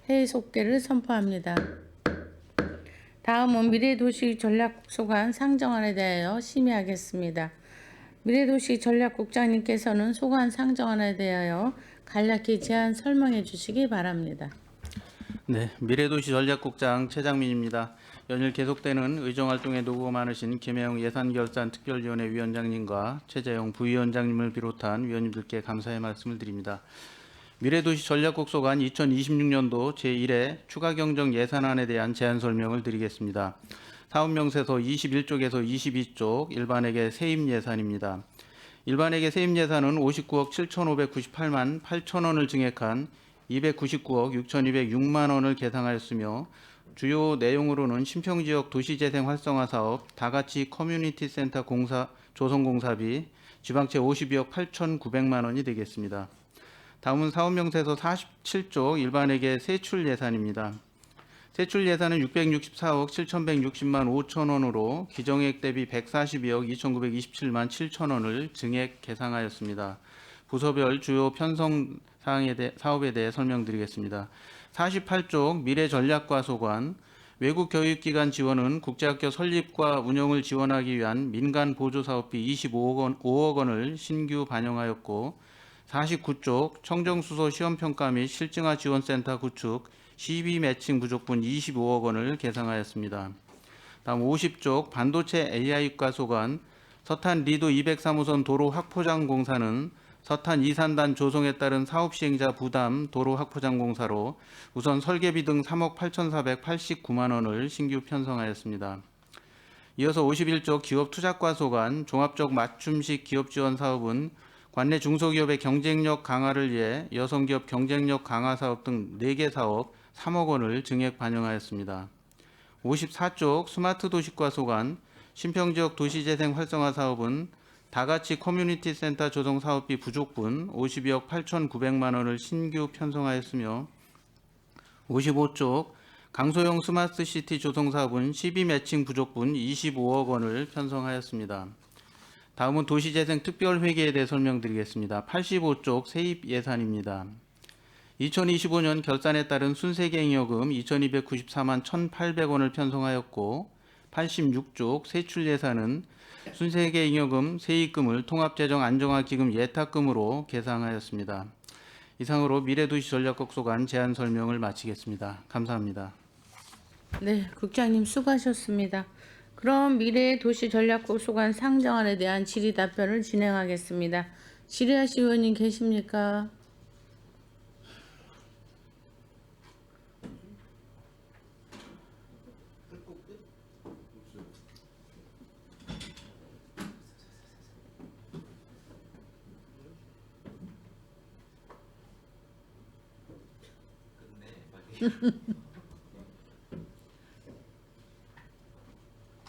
해속계를 선포합니다. 다음은 미래도시전략국소관 상정안에 대하여 심의하겠습니다. 미래도시전략국장님께서는 소관 상정안에 대하여 간략히 제안 설명해 주시기 바랍니다. 네, 미래도시전략국장 최장민입니다. 연일 계속되는 의정활동에 노고가 많으신 김혜영 예산결산특별위원회 위원장님과 최재형 부위원장님을 비롯한 위원님들께 감사의 말씀을 드립니다. 미래도시전략국소관 2026년도 제1회 추가경정 예산안에 대한 제안 설명을 드리겠습니다. 사업명세서 21쪽에서 22쪽 일반회계 세입 예산입니다. 일반회계 세입 예산은 59억 7,598만 8천 원을 증액한 299억 6,206만 원을 계상하였으며 주요 내용으로는 신평지역 도시재생 활성화 사업, 다가치 커뮤니티 센터 공사 조성공사비, 지방채 52억 8,900만 원이 되겠습니다. 다음은 사업명세서 47쪽 일반회계 세출 예산입니다. 세출 예산은 664억 7,160만 5천 원으로 기정액 대비 142억 2,927만 7천 원을 증액 계상하였습니다. 부서별 주요 편성 사업에 대해 설명드리겠습니다. 48쪽 미래전략과소관 외국 교육기관 지원은 국제학교 설립과 운영을 지원하기 위한 민간 보조사업비 25억 원을 신규 반영하였고 49쪽 청정수소 시험평가 및 실증화 지원센터 구축 시비 매칭 부족분 25억 원을 계상하였습니다. 다음 50쪽 반도체 AI과소관 서탄 리도 203호선 도로 확포장 공사는 서탄 2산단 조성에 따른 사업시행자 부담 도로 확포장 공사로 우선 설계비 등 3억 8,489만 원을 신규 편성하였습니다. 이어서 51쪽 기업투자과소관 종합적 맞춤식 기업지원 사업은 관내 중소기업의 경쟁력 강화를 위해 여성기업 경쟁력 강화 사업 등 4개 사업 3억 원을 증액 반영하였습니다. 54쪽 스마트 도시과소관 신평지역 도시재생 활성화 사업은 다가치 커뮤니티 센터 조성 사업비 부족분 52억 8,900만 원을 신규 편성하였으며 55쪽 강소형 스마트시티 조성 사업은 시비 매칭 부족분 25억 원을 편성하였습니다. 다음은 도시재생 특별회계에 대해 설명드리겠습니다. 85쪽 세입 예산입니다. 2025년 결산에 따른 순세계잉여금 2,294만 1,800원을 편성하였고 86쪽 세출 예산은 순세계잉여금 세입금을 통합재정 안정화기금 예탁금으로 계상하였습니다. 이상으로 미래도시전략국소관 제안 설명을 마치겠습니다. 감사합니다. 네, 국장님 수고하셨습니다. 그럼 미래도시전략국소관 상정안에 대한 질의 답변을 진행하겠습니다. 질의하실 의원님 계십니까?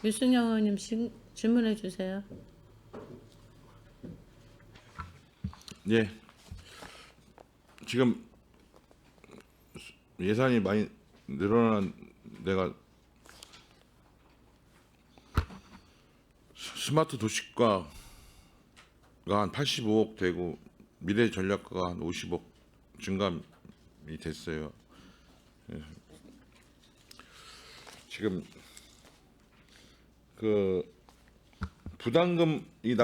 유승영 의원님 질문해 주세요. 예. 지금 예산이 많이 늘어난 데가 스마트 도시과가 한 85억 되고 미래 전략과가 한 50억 증감이 됐어요. 예. 지금 그 부담금이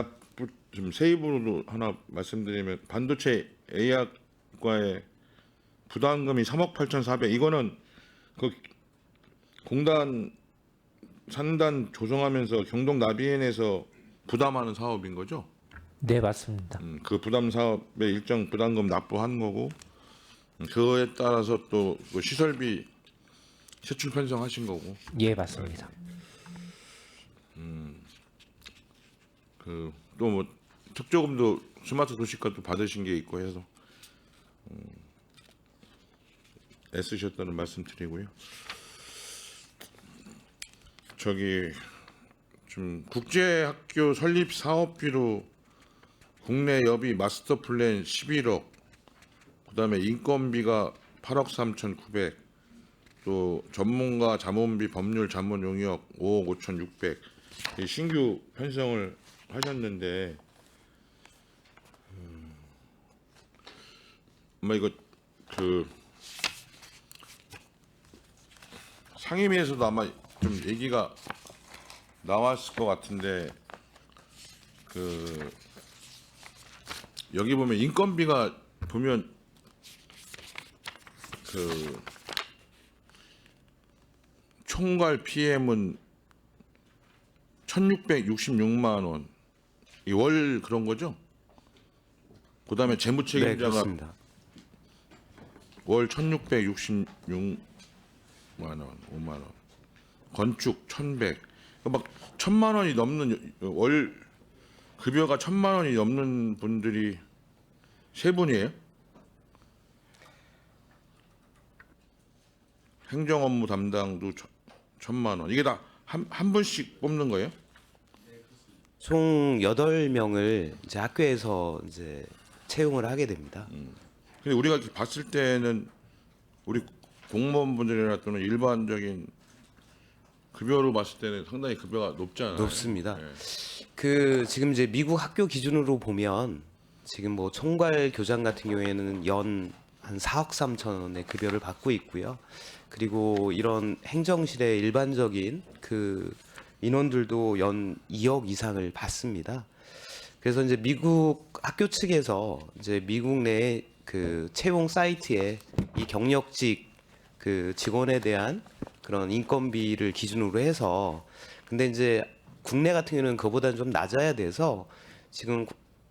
좀 세입으로 하나 말씀드리면 반도체 AI과의 부담금이 3억 8,400 이거는 그 공단 산단 조성하면서 경동 나비엔에서 부담하는 사업인 거죠? 네, 맞습니다. 그 부담 사업에 일정 부담금 납부한 거고 그거에 따라서 또 그 시설비 세출 편성하신 거고. 예, 맞습니다. 그 또 뭐 특조금도 스마트 도시과도 받으신 게 있고 해서 애쓰셨다는 말씀 드리고요. 저기 좀 국제학교 설립 사업비로 국내 여비 마스터 플랜 11억, 그다음에 인건비가 8억 3,900, 또 전문가 자문비 법률 자문 용역 5억 5,600 신규 편성을 하셨는데 아마 이거 그 상임위에서도 아마 좀 얘기가 나왔을 것 같은데 그 여기 보면 인건비가 보면 그 총괄 PM은 1,666만 원. 이 월 그런 거죠? 그다음에 네, 재무책임자가 그렇습니다. 월 1,666만 원, 5만 원. 건축 1,100. 막 1,000만 원이 넘는 월 급여가 1,000만 원이 넘는 분들이 세 분이에요? 행정 업무 담당도 1,000만 원. 이게 다 한 분씩 뽑는 거예요? 총 8명을 이제 학교에서 이제 채용을 하게 됩니다. 근데 우리가 이렇게 봤을 때는 우리 공무원분들이나 또는 일반적인 급여로 봤을 때는 상당히 급여가 높잖아요. 높습니다. 예. 그 지금 이제 미국 학교 기준으로 보면 지금 뭐 총괄 교장 같은 경우에는 연 한 4억 3천원의 급여를 받고 있고요. 그리고 이런 행정실의 일반적인 그 인원들도 연 2억 이상을 받습니다. 그래서 이제 미국 학교 측에서 이제 미국 내 그 채용 사이트에 이 경력직 그 직원에 대한 그런 인건비를 기준으로 해서 근데 이제 국내 같은 경우는 그보다는 좀 낮아야 돼서 지금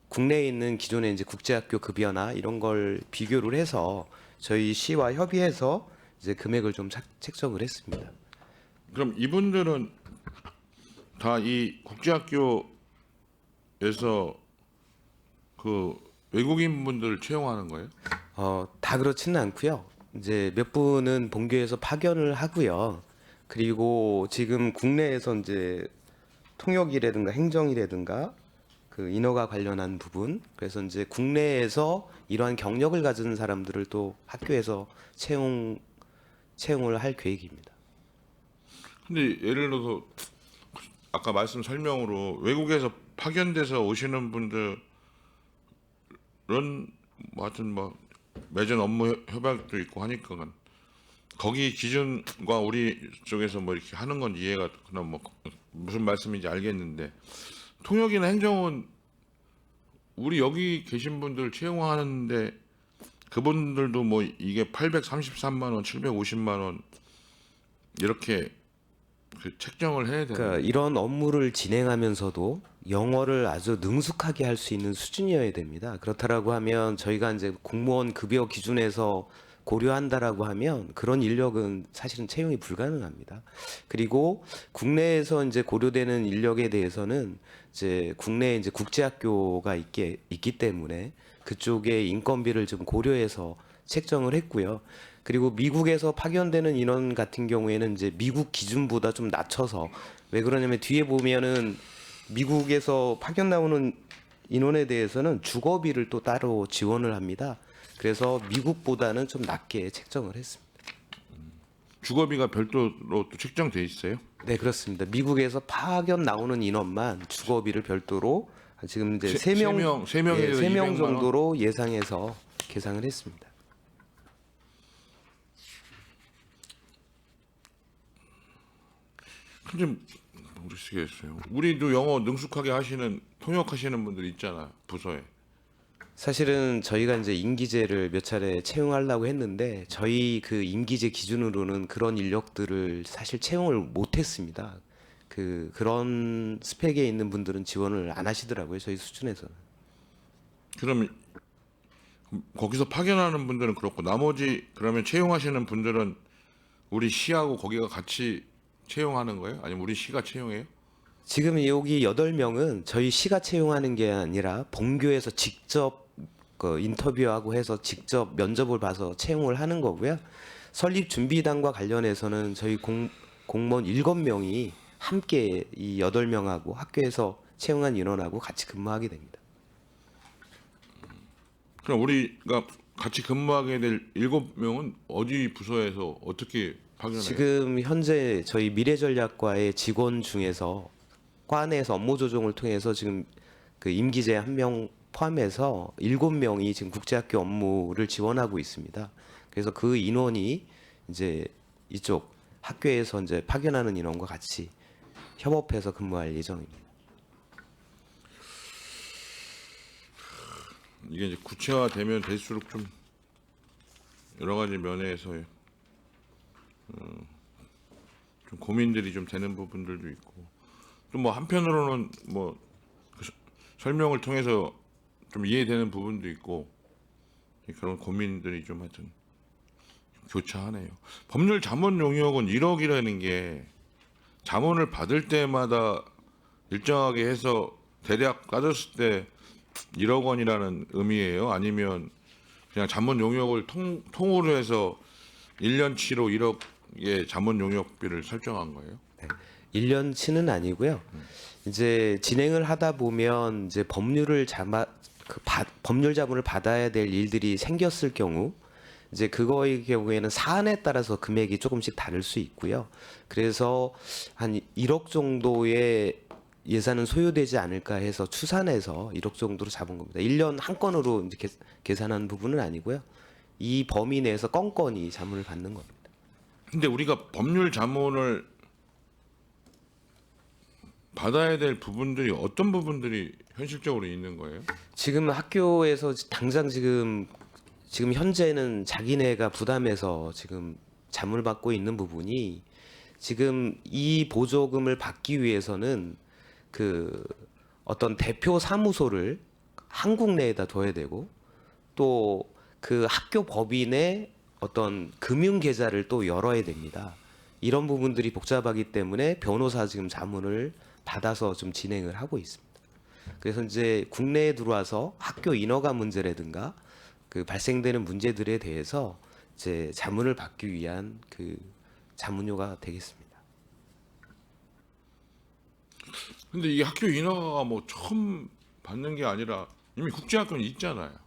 국내에 있는 기존의 이제 국제학교 급여나 이런 걸 비교를 해서 저희 시와 협의해서 이제 금액을 좀 책정을 했습니다. 그럼 이분들은 다 이 국제학교에서 그 외국인 분들 채용하는 거예요? 다 그렇지는 않고요. 이제 몇 분은 본교에서 파견을 하고요. 그리고 지금 국내에서 이제 통역이라든가 행정이라든가 그 인허가 관련한 부분, 그래서 이제 국내에서 이러한 경력을 가진 사람들을 또 학교에서 채용을 할 계획입니다. 근데 예를 들어서 아까 말씀 설명으로 외국에서 파견돼서 오시는 분들은 뭐 하여튼 뭐 맺은 업무 협약도 있고 하니까 거기 기준과 우리 쪽에서 뭐 이렇게 하는 건 이해가 그냥 뭐 무슨 말씀인지 알겠는데 통역이나 행정은 우리 여기 계신 분들 채용하는데 그분들도 뭐 이게 833만 원, 750만 원 이렇게 그 책정을 해야 되는 그러니까 이런 업무를 진행하면서도 영어를 아주 능숙하게 할 수 있는 수준이어야 됩니다. 그렇다라고 하면 저희가 이제 공무원 급여 기준에서 고려한다라고 하면 그런 인력은 사실은 채용이 불가능합니다. 그리고 국내에서 이제 고려되는 인력에 대해서는 이제 국내에 이제 국제학교가 있기 때문에 그쪽의 인건비를 좀 고려해서 책정을 했고요. 그리고 미국에서 파견되는 인원 같은 경우에는 이제 미국 기준보다 좀 낮춰서 왜 그러냐면 뒤에 보면은 미국에서 파견 나오는 인원에 대해서는 주거비를 또 따로 지원을 합니다. 그래서 미국보다는 좀 낮게 책정을 했습니다. 주거비가 별도로 또 책정돼 있어요? 네, 그렇습니다. 미국에서 파견 나오는 인원만 주거비를 별도로 지금 이제 세 명, 세 명에 대해서 3명 200만 원? 정도로 예상해서 계상을 했습니다. 근데 모르시겠어요. 우리도 영어 능숙하게 하시는 통역하시는 분들 있잖아 부서에. 사실은 저희가 이제 임기제를 몇 차례 채용하려고 했는데 저희 그 임기제 기준으로는 그런 인력들을 사실 채용을 못했습니다. 그런 스펙에 있는 분들은 지원을 안 하시더라고요. 저희 수준에서는. 그럼 거기서 파견하는 분들은 그렇고 나머지 그러면 채용하시는 분들은 우리 시하고 거기가 같이 채용하는 거예요? 아니면 우리 시가 채용해요? 지금 여기 8명은 저희 시가 채용하는 게 아니라 본교에서 직접 그 인터뷰하고 해서 직접 면접을 봐서 채용을 하는 거고요. 설립 준비단과 관련해서는 저희 공무원 7명이 함께 이 8명하고 학교에서 채용한 인원하고 같이 근무하게 됩니다. 그럼 우리가 같이 근무하게 될 7명은 어디 부서에서 어떻게 파견해요? 지금 현재 저희 미래전략과의 직원 중에서 과 내에서 업무 조정을 통해서 지금 그 임기제 1명 포함해서 7명이 지금 국제학교 업무를 지원하고 있습니다. 그래서 그 인원이 이제 이쪽 학교에서 이제 파견하는 인원과 같이 협업해서 근무할 예정입니다. 이게 이제 구체화되면 될수록 좀 여러 가지 면에서 좀 고민들이 좀 되는 부분들도 있고 또 뭐 한편으로는 뭐 설명을 통해서 좀 이해되는 부분도 있고 그런 고민들이 좀 하여튼 교차하네요. 법률 자문 용역은 1억이라는 게 자문을 받을 때마다 일정하게 해서 대략 따졌을 때 1억 원이라는 의미예요? 아니면 그냥 자문 용역을 통으로 해서 1년치로 1억의 자문 용역비를 설정한 거예요? 1년치는 아니고요. 이제 진행을 하다 보면 이제 법률 자문을 받아야 될 일들이 생겼을 경우 이제 그거의 경우에는 사안에 따라서 금액이 조금씩 다를 수 있고요. 그래서 한 1억 정도의 예산은 소요되지 않을까 해서 추산해서 1억 정도로 잡은 겁니다. 1년 한 건으로 이제 계산한 부분은 아니고요. 이 범위 내에서 건건이 자문을 받는 겁니다. 근데 우리가 법률 자문을 받아야 될 부분들이 어떤 부분들이 현실적으로 있는 거예요? 지금 학교에서 당장 지금 현재는 자기네가 부담해서 지금 자문을 받고 있는 부분이 지금 이 보조금을 받기 위해서는 그 어떤 대표 사무소를 한국 내에다 둬야 되고 또 그 학교 법인의 어떤 금융 계좌를 또 열어야 됩니다. 이런 부분들이 복잡하기 때문에 변호사 지금 자문을 받아서 좀 진행을 하고 있습니다. 그래서 이제 국내에 들어와서 학교 인허가 문제라든가 그 발생되는 문제들에 대해서 이제 자문을 받기 위한 그 자문료가 되겠습니다. 근데 이게 학교 인허가가 뭐 처음 받는 게 아니라 이미 국제학교는 있잖아요.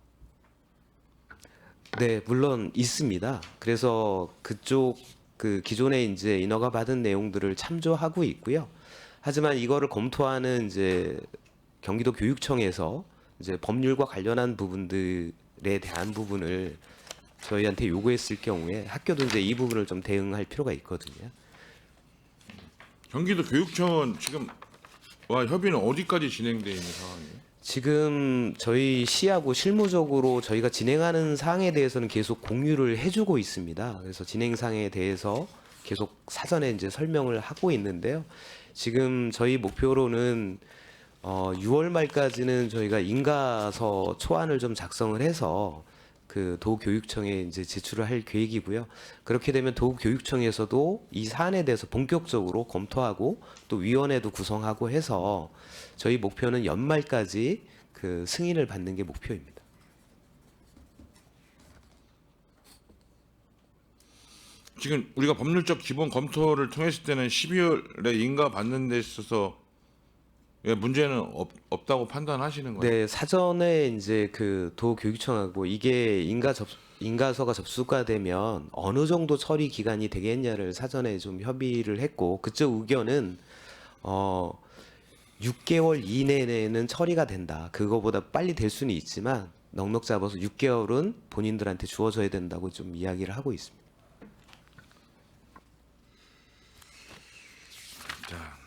네, 물론 있습니다. 그래서 그쪽 그 기존에 이제 인허가 받은 내용들을 참조하고 있고요. 하지만 이거를 검토하는 이제 경기도 교육청에서 이제 법률과 관련한 부분들에 대한 부분을 저희한테 요구했을 경우에 학교도 이제 이 부분을 좀 대응할 필요가 있거든요. 경기도 교육청은 지금 와 협의는 어디까지 진행돼 있는 상황이에요? 지금 저희 시하고 실무적으로 저희가 진행하는 사항에 대해서는 계속 공유를 해주고 있습니다. 그래서 진행상에 대해서 계속 사전에 이제 설명을 하고 있는데요. 지금 저희 목표로는 6월 말까지는 저희가 인가서 초안을 좀 작성을 해서 그 도교육청에 이제 제출을 할 계획이고요. 그렇게 되면 도교육청에서도 이 사안에 대해서 본격적으로 검토하고 또 위원회도 구성하고 해서 저희 목표는 연말까지 그 승인을 받는 게 목표입니다. 지금 우리가 법률적 기본 검토를 통했을 때는 12월에 인가 받는 데 있어서 문제는 없다고 판단하시는 거예요? 네, 사전에 이제 그 도교육청하고 이게 인가서가 접수가 되면 어느 정도 처리 기간이 되겠냐를 사전에 좀 협의를 했고 그쪽 의견은 6개월 이내에는 처리가 된다. 그거보다 빨리 될 수는 있지만 넉넉 잡아서 6개월은 본인들한테 주어져야 된다고 좀 이야기를 하고 있습니다. 자,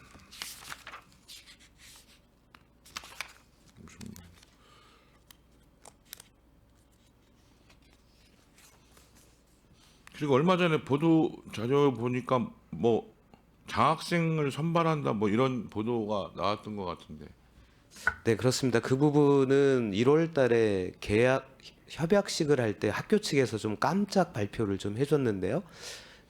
그리고 얼마 전에 보도 자료 보니까 뭐 장학생을 선발한다 뭐 이런 보도가 나왔던 것 같은데. 네, 그렇습니다. 그 부분은 1월 달에 협약식을 할 때 학교 측에서 좀 깜짝 발표를 좀 해줬는데요.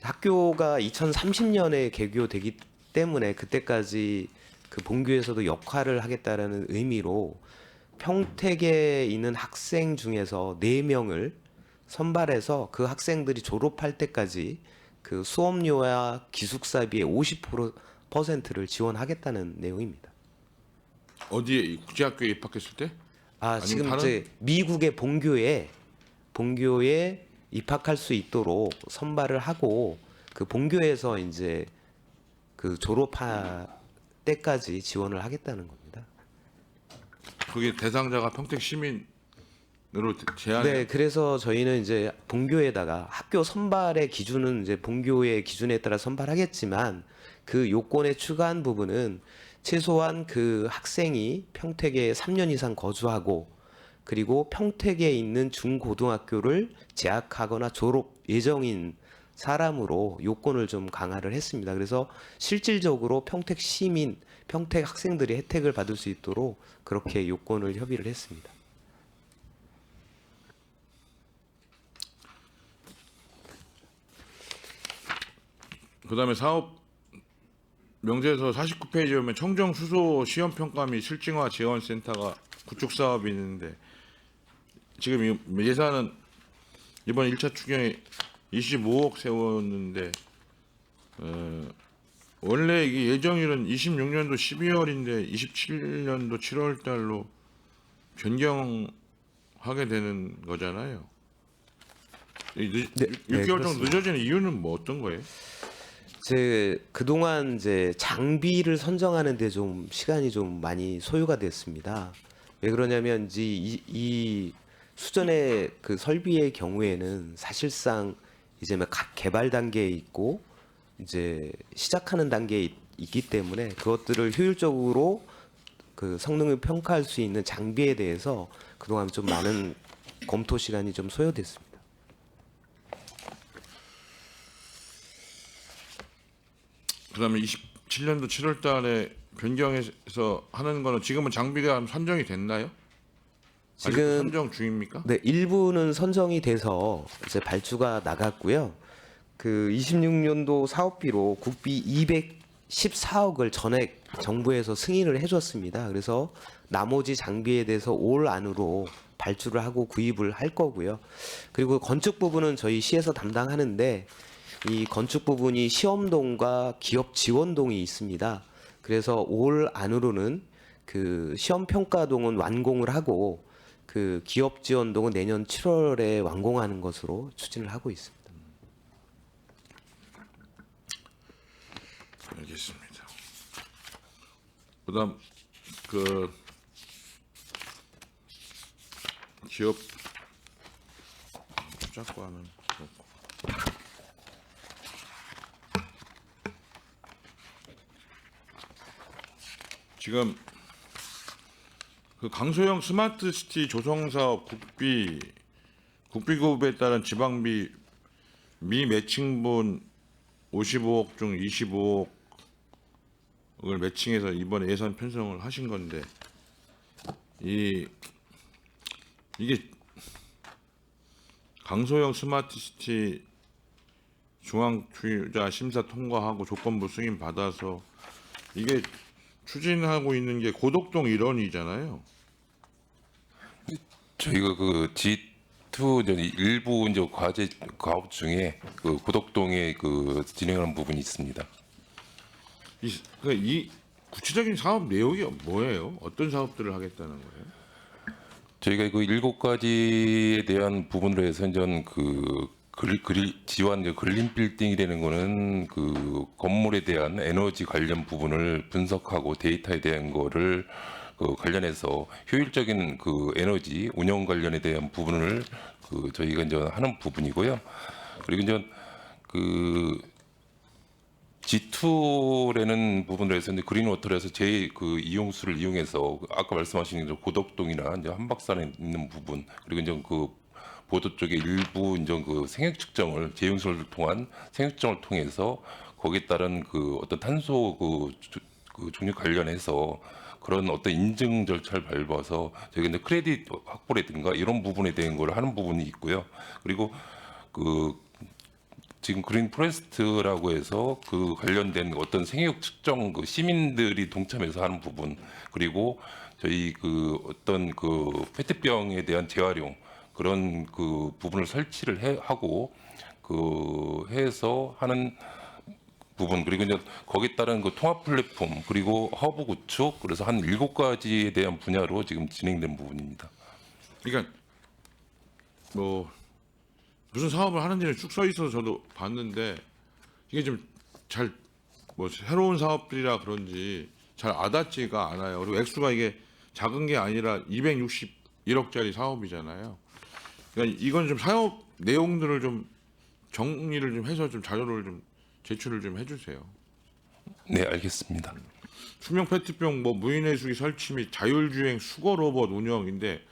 학교가 2030년에 개교되기 때문에 그때까지 그 본교에서도 역할을 하겠다라는 의미로 평택에 있는 학생 중에서 4명을 선발해서 그 학생들이 졸업할 때까지 그 수업료와 기숙사비의 50%를 지원하겠다는 내용입니다. 어디에 이 국제학교에 입학했을 때? 아니면 지금 다른? 이제 미국의 본교에 입학할 수 있도록 선발을 하고 그 본교에서 이제 그 졸업할 때까지 지원을 하겠다는 겁니다. 그게 대상자가 평택 시민 제한. 네, 그래서 저희는 이제 본교에다가 학교 선발의 기준은 이제 본교의 기준에 따라 선발하겠지만 그 요건에 추가한 부분은 최소한 그 학생이 평택에 3년 이상 거주하고 그리고 평택에 있는 중고등학교를 재학하거나 졸업 예정인 사람으로 요건을 좀 강화를 했습니다. 그래서 실질적으로 평택 시민, 평택 학생들이 혜택을 받을 수 있도록 그렇게 요건을 협의를 했습니다. 그다음에 사업 명제에서 49페이지에 보면 청정 수소 시험 평가 및 실증화 지원 센터가 구축 사업이 있는데 지금 이 예산은 이번 1차 추경에 25억 세웠는데 원래 이게 예정일은 26년도 12월인데 27년도 7월 달로 변경하게 되는 거잖아요. 이 네, 6개월 정도 그렇습니다. 늦어지는 이유는 뭐 어떤 거예요? 그동안 이제 장비를 선정하는데 좀 시간이 좀 많이 소요가 됐습니다. 왜 그러냐면 이제 이 수전의 그 설비의 경우에는 사실상 이제 각 개발 단계에 있고 이제 시작하는 단계에 있기 때문에 그것들을 효율적으로 그 성능을 평가할 수 있는 장비에 대해서 그동안 좀 많은 검토 시간이 좀 소요됐습니다. 그다음에 27년도 7월 달에 변경해서 하는 거는 지금은 장비가 선정이 됐나요? 아직도 지금 선정 중입니까? 네, 일부는 선정이 돼서 이제 발주가 나갔고요. 그 26년도 사업비로 국비 214억을 전액 정부에서 승인을 해줬습니다. 그래서 나머지 장비에 대해서 올 안으로 발주를 하고 구입을 할 거고요. 그리고 건축 부분은 저희 시에서 담당하는데 이 건축 부분이 시험동과 기업 지원동이 있습니다. 그래서 올 안으로는 그 시험 평가동은 완공을 하고 그 기업 지원동은 내년 7월에 완공하는 것으로 추진을 하고 있습니다. 알겠습니다. 그다음 그 기업 투자과는 그렇고. 지금 그 강소형 스마트시티 조성사업 국비급에 따른 지방비 미매칭분 55억 중 25억을 매칭해서 이번에 예산 편성을 하신 건데 이게 강소형 스마트시티 중앙투자 심사 통과하고 조건부 승인 받아서 이게 추진하고 있는 게 고덕동 일원이잖아요. 저희가 그 G2 이제 일부 이제 과제 가업 중에 그 고덕동에 그 진행하는 부분이 있습니다. 이 구체적인 사업 내용이 뭐예요? 어떤 사업들을 하겠다는 거예요? 저희가 그 7가지에 대한 부분으로 해서 이제 지원 그린 빌딩이라는 거는 그 건물에 대한 에너지 관련 부분을 분석하고 데이터에 대한 거를 그 관련해서 효율적인 그 에너지 운영 관련에 대한 부분을 그 저희가 이제 하는 부분이고요. 그리고 이제 그 G2라는 부분으로 해서 이제 그린워터에서 제 그 이용수를 이용해서 아까 말씀하신 이제 고덕동이나 이제 한박산에 있는 부분 그리고 이제 그 보도 쪽에 일부 이제 그 생육 측정을 제용수를 통한 생육 측정을 통해서 거기에 따른 그 어떤 탄소 그 종류 관련해서 그런 어떤 인증 절차를 밟아서 저희가 이제 크레딧 확보라든가 이런 부분에 대한 걸 하는 부분이 있고요. 그리고 그 지금 그린 포레스트라고 해서 그 관련된 어떤 생육 측정 그 시민들이 동참해서 하는 부분 그리고 저희 그 어떤 그 페트병에 대한 재활용 그런 그 부분을 설치를 하고 그 해서 하는 부분 그리고 이제 거기에 따른 그 통합 플랫폼 그리고 허브 구축 그래서 한 7가지에 대한 분야로 지금 진행된 부분입니다. 그러니까 뭐 무슨 사업을 하는지는 쭉 써 있어서 저도 봤는데 이게 좀 잘 뭐 새로운 사업들이라 그런지 잘 와닿지가 않아요. 그리고 액수가 이게 작은 게 아니라 260 1억짜리 사업이잖아요. 그러니까 이건 좀 사업 내용들을 좀 정리를 좀 해서 좀 자료를 좀 제출을 좀 해주세요. 네, 알겠습니다. 투명 페트병 뭐 무인회수기 설치 및 자율주행 수거 로봇 운영인데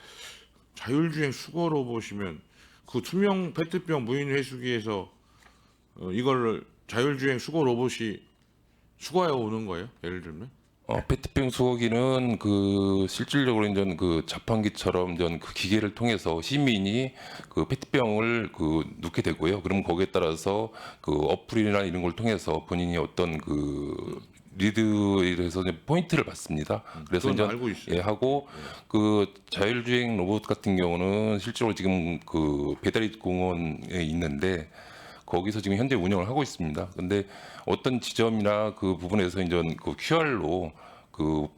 자율주행 수거 로봇이면 그 투명 페트병 무인회수기에서 이걸 자율주행 수거 로봇이 수거해 오는 거예요? 예를 들면? 페트병 수거기는 그 실질적으로 이제 그 자판기처럼 이제 그 기계를 통해서 시민이 그 페트병을 그 넣게 되고요. 그럼 거기에 따라서 그 어플이나 이런 걸 통해서 본인이 어떤 그 리드에서 이제 포인트를 받습니다. 그래서 그건 이제 알고 있어요. 예, 하고 그 자율주행 로봇 같은 경우는 실제로 지금 그 배달이 공원에 있는데 거기서 지금 현재 운영을 하고 있습니다. 근데 어떤 지점이나 그 부분에서 이제 그 QR로 그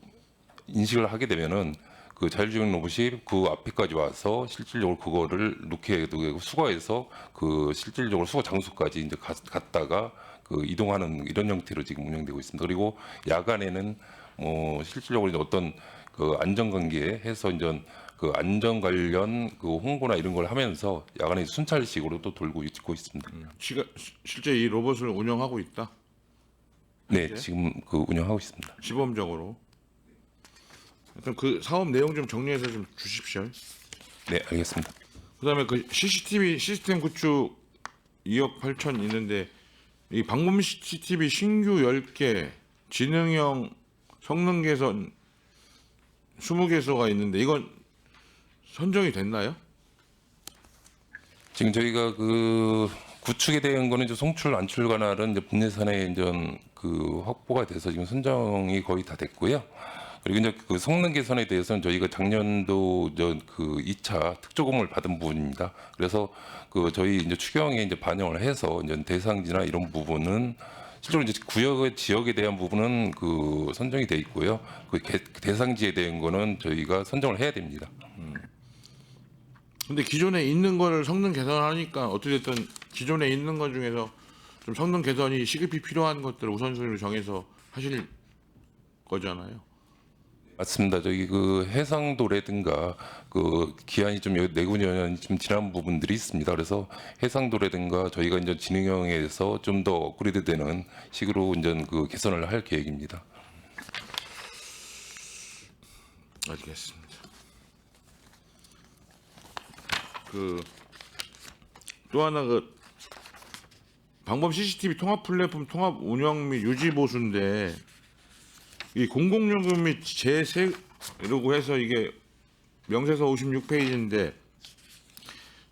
인식을 하게 되면은 그 자율주행 로봇이 그 앞에까지 와서 실질적으로 그거를 놓게 되고 수거해서 그 실질적으로 수거 장소까지 이제 갔다가 그 이동하는 이런 형태로 지금 운영되고 있습니다. 그리고 야간에는 뭐 실질적으로 이제 어떤 그 안전관계에 해서 이제 그 안전 관련 그 홍보나 이런 걸 하면서 야간에 순찰식으로 또 돌고 있고 있습니다. 실제 이 로봇을 운영하고 있다. 네, 지금 그 운영하고 있습니다. 시범적으로. 일단 그 사업 내용 좀 정리해서 좀 주십시오. 네, 알겠습니다. 그다음에 그 CCTV 시스템 구축 2억 8천 있는데 이 방범 CCTV 신규 10개, 지능형 성능 개선 20개소가 있는데 이건 선정이 됐나요? 지금 저희가 그 구축에 대한 거는 이제 송출 안출 관할은 이제 분내산에 이제 그 확보가 돼서 지금 선정이 거의 다 됐고요. 그리고 이제 그 성능 개선에 대해서는 저희가 작년도 그 2차 특조금을 받은 부분입니다. 그래서 그 저희 이제 추경에 이제 반영을 해서 이제 대상지나 이런 부분은 실제로 이제 구역의 지역에 대한 부분은 그 선정이 돼 있고요. 그 대상지에 대한 거는 저희가 선정을 해야 됩니다. 근데 기존에 있는 거를 성능 개선하니까 어떻게든 기존에 있는 것 중에서 좀 성능 개선이 시급히 필요한 것들을 우선순위로 정해서 하실 거잖아요. 맞습니다. 저기 그 해상도라든가 그 기한이 좀 내구년이 좀 지난 부분들이 있습니다. 그래서 해상도라든가 저희가 이제 지능형에서 좀 더 업그레이드되는 식으로 이제 그 개선을 할 계획입니다. 알겠습니다. 그 또 하나 그 방범 CCTV 통합 플랫폼 통합 운영 및 유지 보수인데 이 공공요금 및 재세 이러고 해서 이게 명세서 56페이지인데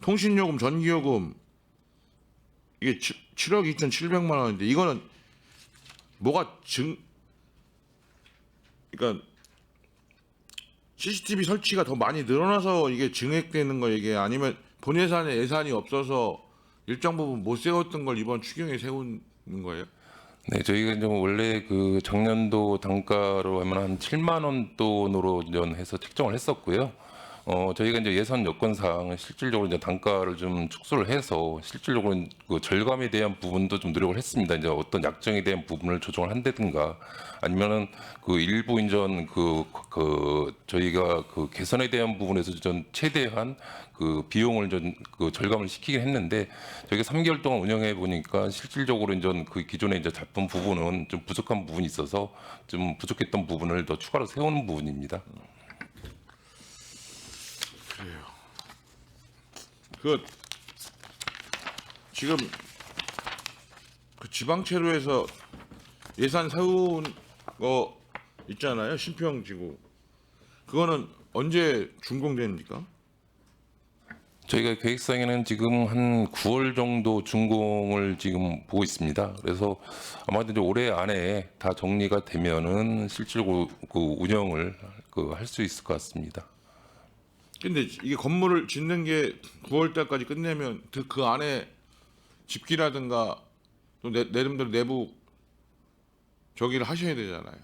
통신요금, 전기요금 이게 7억 2,700만 원인데 이거는 뭐가 그러니까 CCTV 설치가 더 많이 늘어나서 이게 증액되는 거 이게 아니면 본 예산에 예산이 없어서 일정 부분 못 세웠던 걸 이번 추경에 세우는 거예요? 네, 저희가 이제 원래 그 작년도 단가로 하면 한 7만 원 돈으로 해서 책정을 했었고요. 저희가 이제 예산 여건상 실질적으로 이제 단가를 좀 축소를 해서 실질적으로 그 절감에 대한 부분도 좀 노력을 했습니다. 이제 어떤 약정에 대한 부분을 조정을 한다든가 아니면은 그 일부 인전 그 저희가 그 개선에 대한 부분에서 전 최대한 그 비용을 그 절감을 시키긴 했는데 저희가 3개월 동안 운영해 보니까 실질적으로 이제 그 기존에 이제 잡은 부분은 좀 부족한 부분이 있어서 좀 부족했던 부분을 더 추가로 세우는 부분입니다. 그 지금 그 지방채로에서 예산 세운 거 있잖아요. 신평지구. 그거는 언제 준공됩니까? 저희가 계획상에는 지금 한 9월 정도 준공을 지금 보고 있습니다. 그래서 아마도 이제 올해 안에 다 정리가 되면은 실질적으로 그 운영을 그 할 수 있을 것 같습니다. 근데 이게 건물을 짓는 게 9월 달까지 끝내면 그 안에 집기라든가 또 내름대로 내부 저기를 하셔야 되잖아요.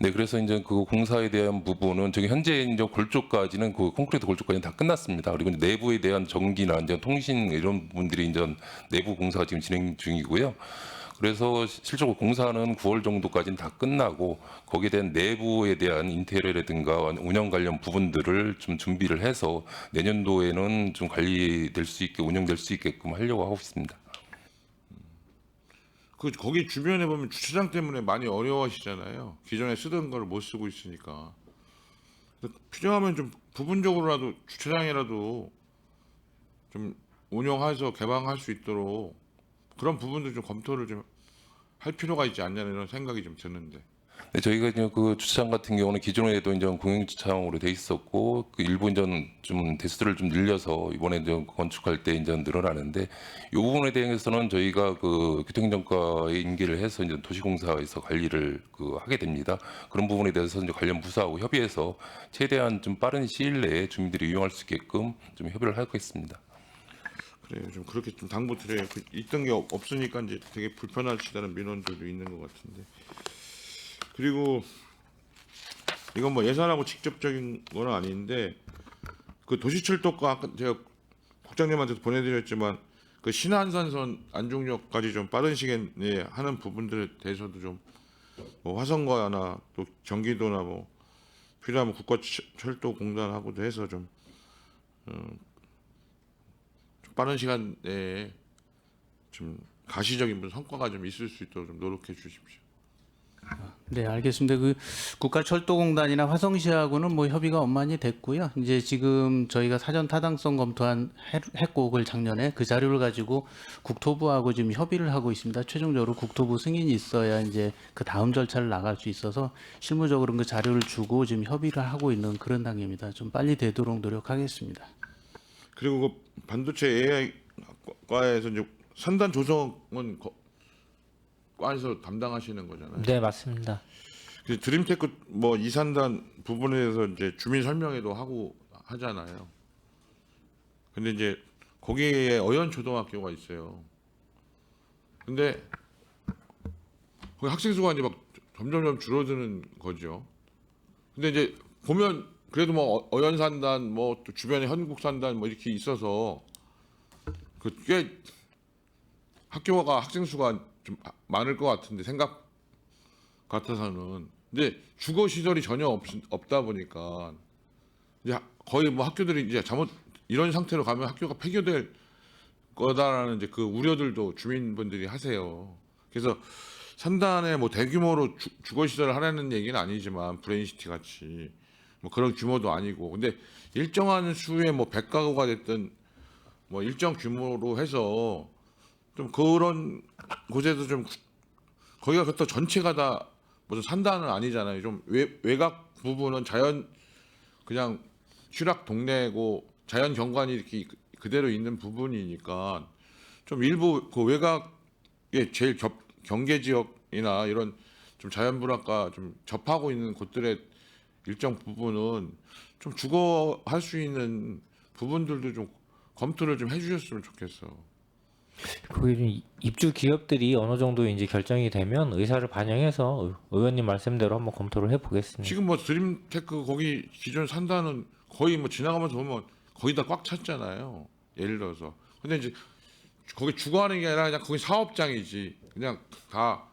네, 그래서 이제 그 공사에 대한 부분은 저기 현재 이제 골조까지는 그 콘크리트 골조까지는 다 끝났습니다. 그리고 이제 내부에 대한 전기나 이제 통신 이런 부분들이 이제 내부 공사가 지금 진행 중이고요. 그래서 실제로 공사는 9월 정도까지는 다 끝나고 거기에 대한 내부에 대한 인테리어라든가 운영 관련 부분들을 좀 준비를 해서 내년도에는 좀 관리될 수 있게 운영될 수 있게끔 하려고 하고 있습니다. 그 거기 주변에 보면 주차장 때문에 많이 어려워하시잖아요. 기존에 쓰던 걸 못 쓰고 있으니까. 그래서 필요하면 좀 부분적으로라도 주차장이라도 좀 운영해서 개방할 수 있도록 그런 부분도 좀 검토를 좀 할 필요가 있지 않냐는 이런 생각이 좀 드는데. 네, 저희가 이제 그 주차장 같은 경우는 기존에도 이제 공영 주차장으로 돼 있었고 그 일부 이제 좀 대수를 좀 늘려서 이번에 이제 건축할 때 이제 늘어나는데 이 부분에 대해서는 저희가 그 교통행정과에 인계를 해서 이제 도시공사에서 관리를 하게 됩니다. 그런 부분에 대해서 이제 관련 부서하고 협의해서 최대한 좀 빠른 시일 내에 주민들이 이용할 수 있게끔 좀 협의를 하겠습니다. 그래요. 좀 그렇게 좀 당부 드려요. 있던 게 없으니까 이제 되게 불편하시다는 민원들도 있는 것 같은데. 그리고 이건 뭐 예산하고 직접적인 건 아닌데 그 도시철도과 아까 제가 국장님한테도 보내드렸지만 그 신안산선 안중역까지 좀 빠른 시간 내에 하는 부분들에 대해서도 좀 뭐 화성과나 또 경기도나 뭐 필요하면 국가철도공단하고도 해서 좀 빠른 시간 내에 좀 가시적인 무슨 성과가 좀 있을 수 있도록 좀 노력해 주십시오. 네, 알겠습니다. 그 국가철도공단이나 화성시하고는 뭐 협의가 원만히 됐고요. 이제 지금 저희가 사전 타당성 했고 그걸 작년에 그 자료를 가지고 국토부하고 지금 협의를 하고 있습니다. 최종적으로 국토부 승인이 있어야 이제 그 다음 절차를 나갈 수 있어서 실무적으로 그 자료를 주고 지금 협의를 하고 있는 그런 단계입니다. 좀 빨리 되도록 노력하겠습니다. 그리고 그 반도체 AI 과에서 이제 산단 조성은 과에서 담당하시는 거잖아요. 네, 맞습니다. 그 드림테크 뭐 이산단 부분에 대해서 이제 주민 설명회도 하고 하잖아요. 근데 이제 거기에 어연 초등학교가 있어요. 근데 거기 학생 수가 이제 막 점점점 줄어드는 거죠. 근데 이제 보면 그래도 뭐 어연 산단 뭐 또 주변에 현국 산단 뭐 이렇게 있어서 그 꽤 학교가 학생 수가 좀 많을 것 같은데 생각 같아서는. 근데 주거 시설이 전혀 없다 보니까 이제 거의 뭐 학교들이 이제 잘못 이런 상태로 가면 학교가 폐교될 거다라는 이제 그 우려들도 주민분들이 하세요. 그래서 산단에 뭐 대규모로 주거 시설을 하라는 얘기는 아니지만 브레인시티 같이 뭐 그런 규모도 아니고 근데 일정한 수의 뭐 100가구가 됐든 뭐 일정 규모로 해서 좀 그런 곳에도 좀 거기가 그것도 전체가 다 무슨 산단은 아니잖아요. 좀 외곽 부분은 자연 그냥 취락 동네고 자연 경관이 이렇게 그대로 있는 부분이니까 좀 일부 그 외곽에 제일 경계 지역이나 이런 좀 자연 불안과 좀 접하고 있는 곳들의 일정 부분은 좀 주거할 수 있는 부분들도 좀 검토를 좀 해주셨으면 좋겠어. 거기 좀 입주 기업들이 어느 정도 이제 결정이 되면 의사를 반영해서 의원님 말씀대로 한번 검토를 해보겠습니다. 지금 뭐 드림테크 거기 기존 산다는 거의 뭐 지나가면서 보면 거의 다 꽉 찼잖아요. 예를 들어서. 근데 이제 거기 주거하는 게 아니라 그냥 거기 사업장이지. 그냥 다.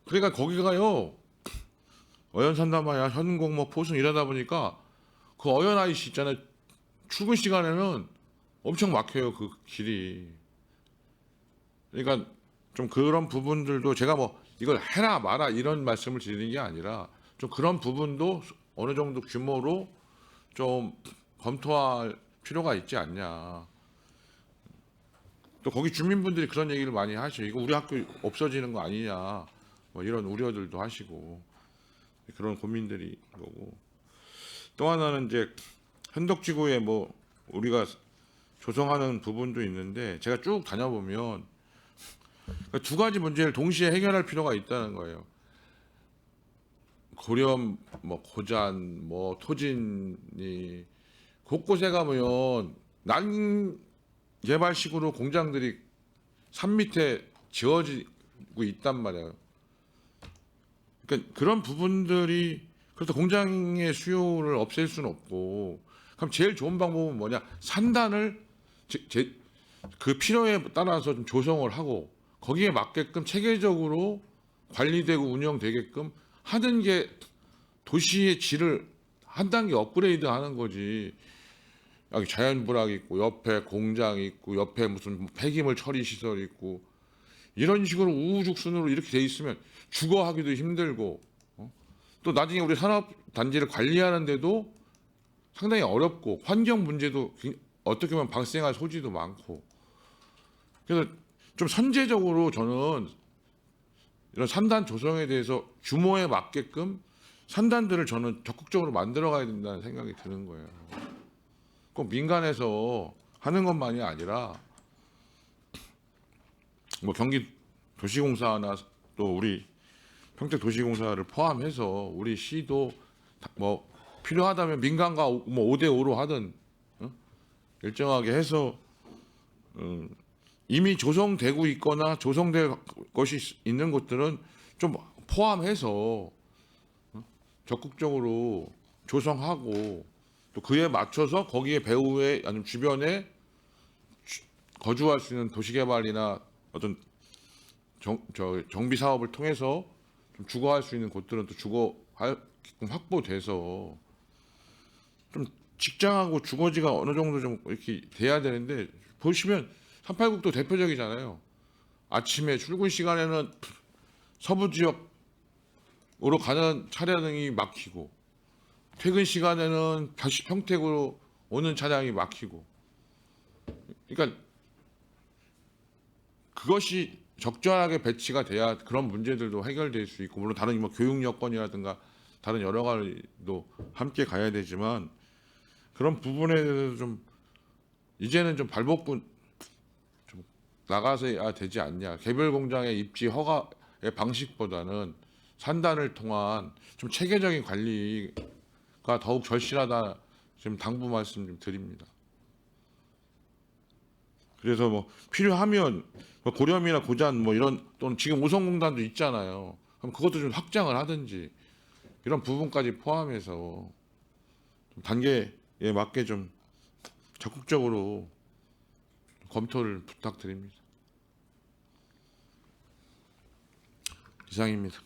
그러니까 거기가요. 어연 산다마야 현공 뭐 포승 이러다 보니까 그 어연 IC 있잖아요. 출근 시간에는 엄청 막혀요. 그 길이. 그러니까 좀 그런 부분들도 제가 뭐 이걸 해라 마라 이런 말씀을 드리는 게 아니라 좀 그런 부분도 어느 정도 규모로 좀 검토할 필요가 있지 않냐. 또 거기 주민분들이 그런 얘기를 많이 하시죠. 이거 우리 학교 없어지는 거 아니냐. 뭐 이런 우려들도 하시고 그런 고민들이 거고. 또 하나는 이제 현덕지구에 뭐 우리가 조성하는 부분도 있는데 제가 쭉 다녀보면 두 가지 문제를 동시에 해결할 필요가 있다는 거예요. 고렴, 뭐 고잔, 뭐 토진이 곳곳에 가면 난개발식으로 공장들이 산 밑에 지어지고 있단 말이에요. 그러니까 그런 부분들이 그래서 공장의 수요를 없앨 수는 없고 그럼 제일 좋은 방법은 뭐냐? 산단을 그 필요에 따라서 좀 조성을 하고 거기에 맞게끔 체계적으로 관리되고 운영되게끔 하는 게 도시의 질을 한 단계 업그레이드 하는 거지. 여기 자연불악 있고 옆에 공장 있고 옆에 무슨 폐기물 처리 시설 있고 이런 식으로 우후죽순으로 이렇게 돼 있으면 주거하기도 힘들고 또 나중에 우리 산업단지를 관리하는데도 상당히 어렵고 환경 문제도 어떻게 보면 발생할 소지도 많고 그래서 좀 선제적으로 저는 이런 산단 조성에 대해서 규모에 맞게끔 산단들을 저는 적극적으로 만들어 가야 된다는 생각이 드는 거예요. 꼭 민간에서 하는 것만이 아니라 뭐 경기 도시공사나 또 우리 평택 도시공사를 포함해서 우리 시도 뭐 필요하다면 민간과 뭐 5대5로 하든 일정하게 해서 이미 조성되고 있거나 조성될 것이 있는 곳들은 좀 포함해서 적극적으로 조성하고 또 그에 맞춰서 거기에 배후에 아니면 주변에 거주할 수 있는 도시개발이나 어떤 정비 사업을 통해서 좀 주거할 수 있는 곳들은 또 주거하게끔 확보돼서 좀 직장하고 주거지가 어느 정도 좀 이렇게 돼야 되는데 보시면 389도 대표적이잖아요. 아침에 출근 시간에는 서부 지역으로 가는 차량이 막히고 퇴근 시간에는 다시 평택으로 오는 차량이 막히고 그러니까 그것이 적절하게 배치가 돼야 그런 문제들도 해결될 수 있고 물론 다른 뭐 교육 여건이라든가 다른 여러 가지도 함께 가야 되지만 그런 부분에 대해서 좀 이제는 좀 발벗고 좀 나가서야 되지 않냐. 개별 공장의 입지 허가의 방식보다는 산단을 통한 좀 체계적인 관리가 더욱 절실하다. 지금 당부 말씀 좀 드립니다. 그래서 뭐 필요하면 뭐 고렴이나 고잔 뭐 이런 또는 지금 오성공단도 있잖아요. 그럼 그것도 좀 확장을 하든지 이런 부분까지 포함해서 좀 단계에 맞게 좀 적극적으로 검토를 부탁드립니다. 이상입니다.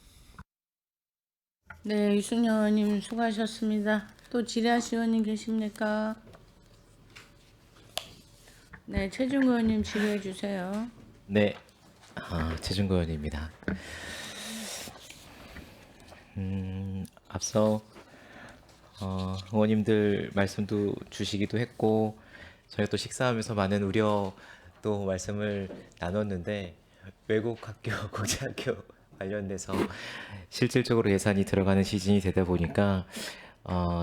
네, 유승열 의원님 수고하셨습니다. 또 지라시 의원님 계십니까? 네, 최중 의원님 질의해 주세요. 네, 최준거 의원입니다. 앞서 의원님들 말씀도 주시기도 했고 저희가 또 식사하면서 많은 우려도 말씀을 나눴는데 외국 학교, 국제학교 관련돼서 실질적으로 예산이 들어가는 시즌이 되다 보니까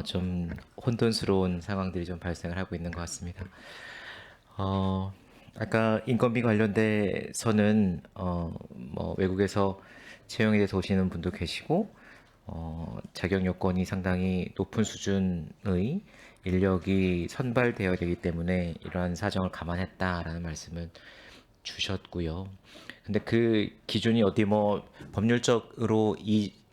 좀 혼돈스러운 상황들이 좀 발생을 하고 있는 것 같습니다. 아까 인건비 관련돼서는 뭐 외국에서 채용에 대해서 오시는 분도 계시고 자격 요건이 상당히 높은 수준의 인력이 선발되어야 되기 때문에 이러한 사정을 감안했다라는 말씀을 주셨고요. 근데 그 기준이 어디 뭐 법률적으로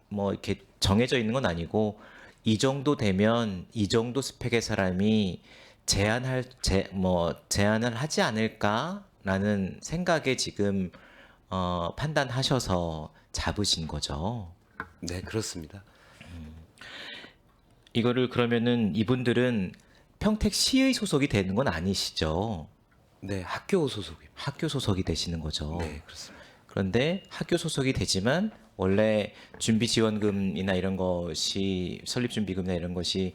뭐 이렇게 정해져 있는 건 아니고 이 정도 되면 이 정도 스펙의 사람이 제한을 하지 않을까라는 생각에 지금 판단하셔서 잡으신 거죠. 네, 그렇습니다. 이거를 그러면은 이분들은 평택시의 소속이 되는 건 아니시죠? 네, 학교 소속입니다. 학교 소속이 되시는 거죠. 네, 그렇습니다. 그런데 학교 소속이 되지만 원래 준비지원금이나 이런 것이 설립준비금이나 이런 것이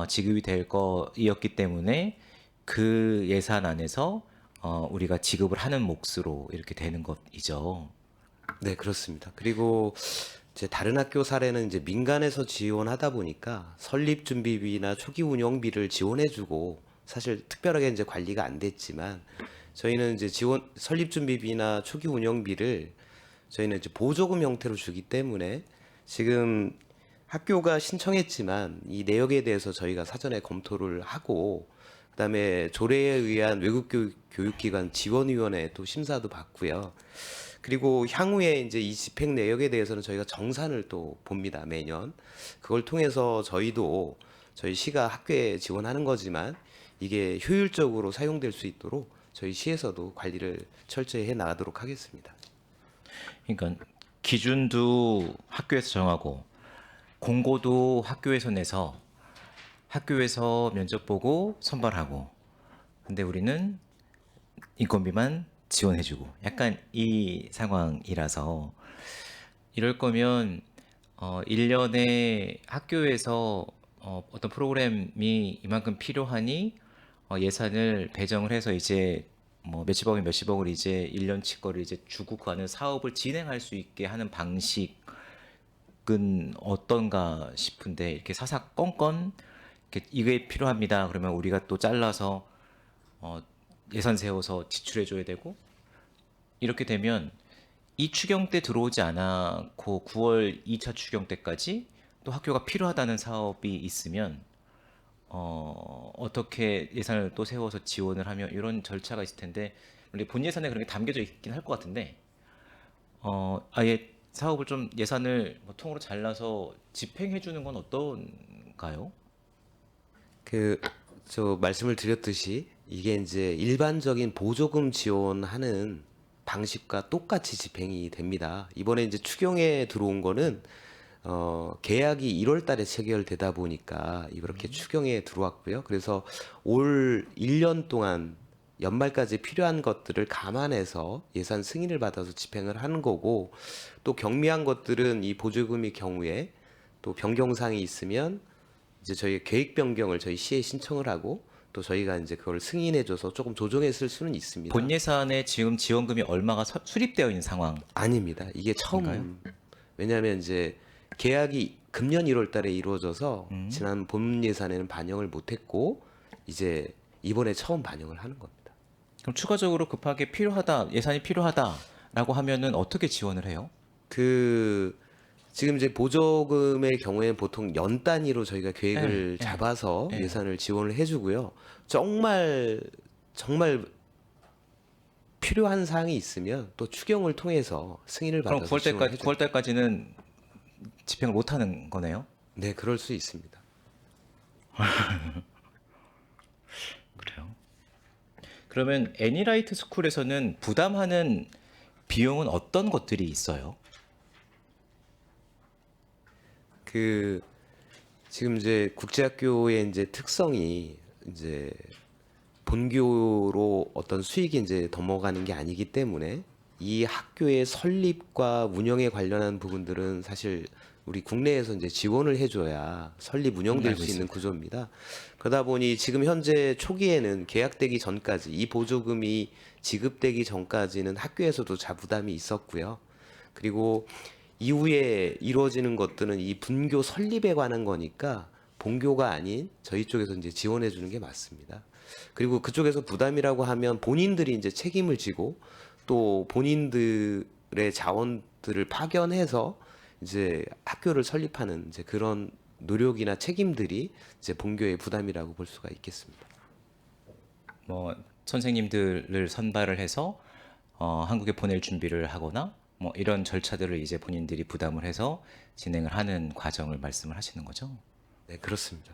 지급이 될 거였기 때문에 그 예산 안에서 우리가 지급을 하는 몫으로 이렇게 되는 것이죠. 네, 그렇습니다. 그리고 이제 다른 학교 사례는 이제 민간에서 지원하다 보니까 설립 준비비나 초기 운영비를 지원해주고 사실 특별하게 이제 관리가 안 됐지만 저희는 이제 설립 준비비나 초기 운영비를 저희는 이제 보조금 형태로 주기 때문에 지금 학교가 신청했지만 이 내역에 대해서 저희가 사전에 검토를 하고 그다음에 조례에 의한 외국 교육기관 지원위원회 또 심사도 받고요. 그리고 향후에 이제 이 집행 내역에 대해서는 저희가 정산을 또 봅니다, 매년. 그걸 통해서 저희도 저희 시가 학교에 지원하는 거지만 이게 효율적으로 사용될 수 있도록 저희 시에서도 관리를 철저히 해 나가도록 하겠습니다. 그러니까 기준도 학교에서 정하고 공고도 학교에서 내서 학교에서 면접 보고 선발하고 근데 우리는 인건비만 지원해주고 약간 이 상황이라서 이럴 거면 1년에 학교에서 어떤 프로그램이 이만큼 필요하니 예산을 배정을 해서 이제 뭐 몇십억이 몇십억을 이제 1년치 거를 이제 주고 그 안에 사업을 진행할 수 있게 하는 방식은 어떤가 싶은데 이렇게 사사건건 이렇게 이게 필요합니다. 그러면 우리가 또 잘라서 예산 세워서 지출해 줘야 되고 이렇게 되면 이 추경 때 들어오지 않았고 9월 2차 추경 때까지 또 학교가 필요하다는 사업이 있으면 어떻게 예산을 또 세워서 지원을 하며 이런 절차가 있을 텐데 우리 본 예산에 그런 게 담겨져 있긴 할 것 같은데 아예 사업을 좀 예산을 뭐 통으로 잘라서 집행해 주는 건 어떤가요? 저 말씀을 드렸듯이 이게 이제 일반적인 보조금 지원하는 방식과 똑같이 집행이 됩니다. 이번에 이제 추경에 들어온 거는 계약이 1월 달에 체결되다 보니까 이렇게 추경에 들어왔고요. 그래서 올 1년 동안 연말까지 필요한 것들을 감안해서 예산 승인을 받아서 집행을 하는 거고 또 경미한 것들은 이 보조금의 경우에 또 변경사항이 있으면 이제 저희 계획 변경을 저희 시에 신청을 하고 또 저희가 이제 그걸 승인해줘서 조금 조정했을 수는 있습니다. 본 예산에 지금 지원금이 얼마가 수립되어 있는 상황? 아닙니다. 이게 처음 왜냐하면 이제 계약이 금년 1월 달에 이루어져서 지난 본 예산에는 반영을 못했고 이제 이번에 처음 반영을 하는 겁니다. 그럼 추가적으로 급하게 필요하다, 예산이 필요하다라고 하면은 어떻게 지원을 해요? 지금 이제 보조금의 경우에는 보통 연 단위로 저희가 계획을 네, 잡아서 네. 예산을 지원을 해주고요. 정말 필요한 사항이 있으면 또 추경을 통해서 승인을 그럼 받아서 9월 달까지는 집행을 못 하는 거네요? 네, 그럴 수 있습니다. 그래요. 그러면 애니라이트 스쿨에서는 부담하는 비용은 어떤 것들이 있어요? 지금 이제 국제학교의 이제 특성이 이제 본교로 어떤 수익이 이제 넘어가는 게 아니기 때문에 이 학교의 설립과 운영에 관련한 부분들은 사실 우리 국내에서 이제 지원을 해줘야 설립 운영될 알고 수 있는 있습니다. 구조입니다. 그러다 보니 지금 현재 초기에는 계약되기 전까지 이 보조금이 지급되기 전까지는 학교에서도 자부담이 있었고요. 그리고 이후에 이루어지는 것들은 이 분교 설립에 관한 거니까 본교가 아닌 저희 쪽에서 이제 지원해 주는 게 맞습니다. 그리고 그쪽에서 부담이라고 하면 본인들이 이제 책임을 지고 또 본인들의 자원들을 파견해서 이제 학교를 설립하는 이제 그런 노력이나 책임들이 이제 본교의 부담이라고 볼 수가 있겠습니다. 뭐 선생님들을 선발을 해서 한국에 보낼 준비를 하거나 뭐 이런 절차들을 이제 본인들이 부담을 해서 진행을 하는 과정을 말씀을 하시는 거죠? 네, 그렇습니다.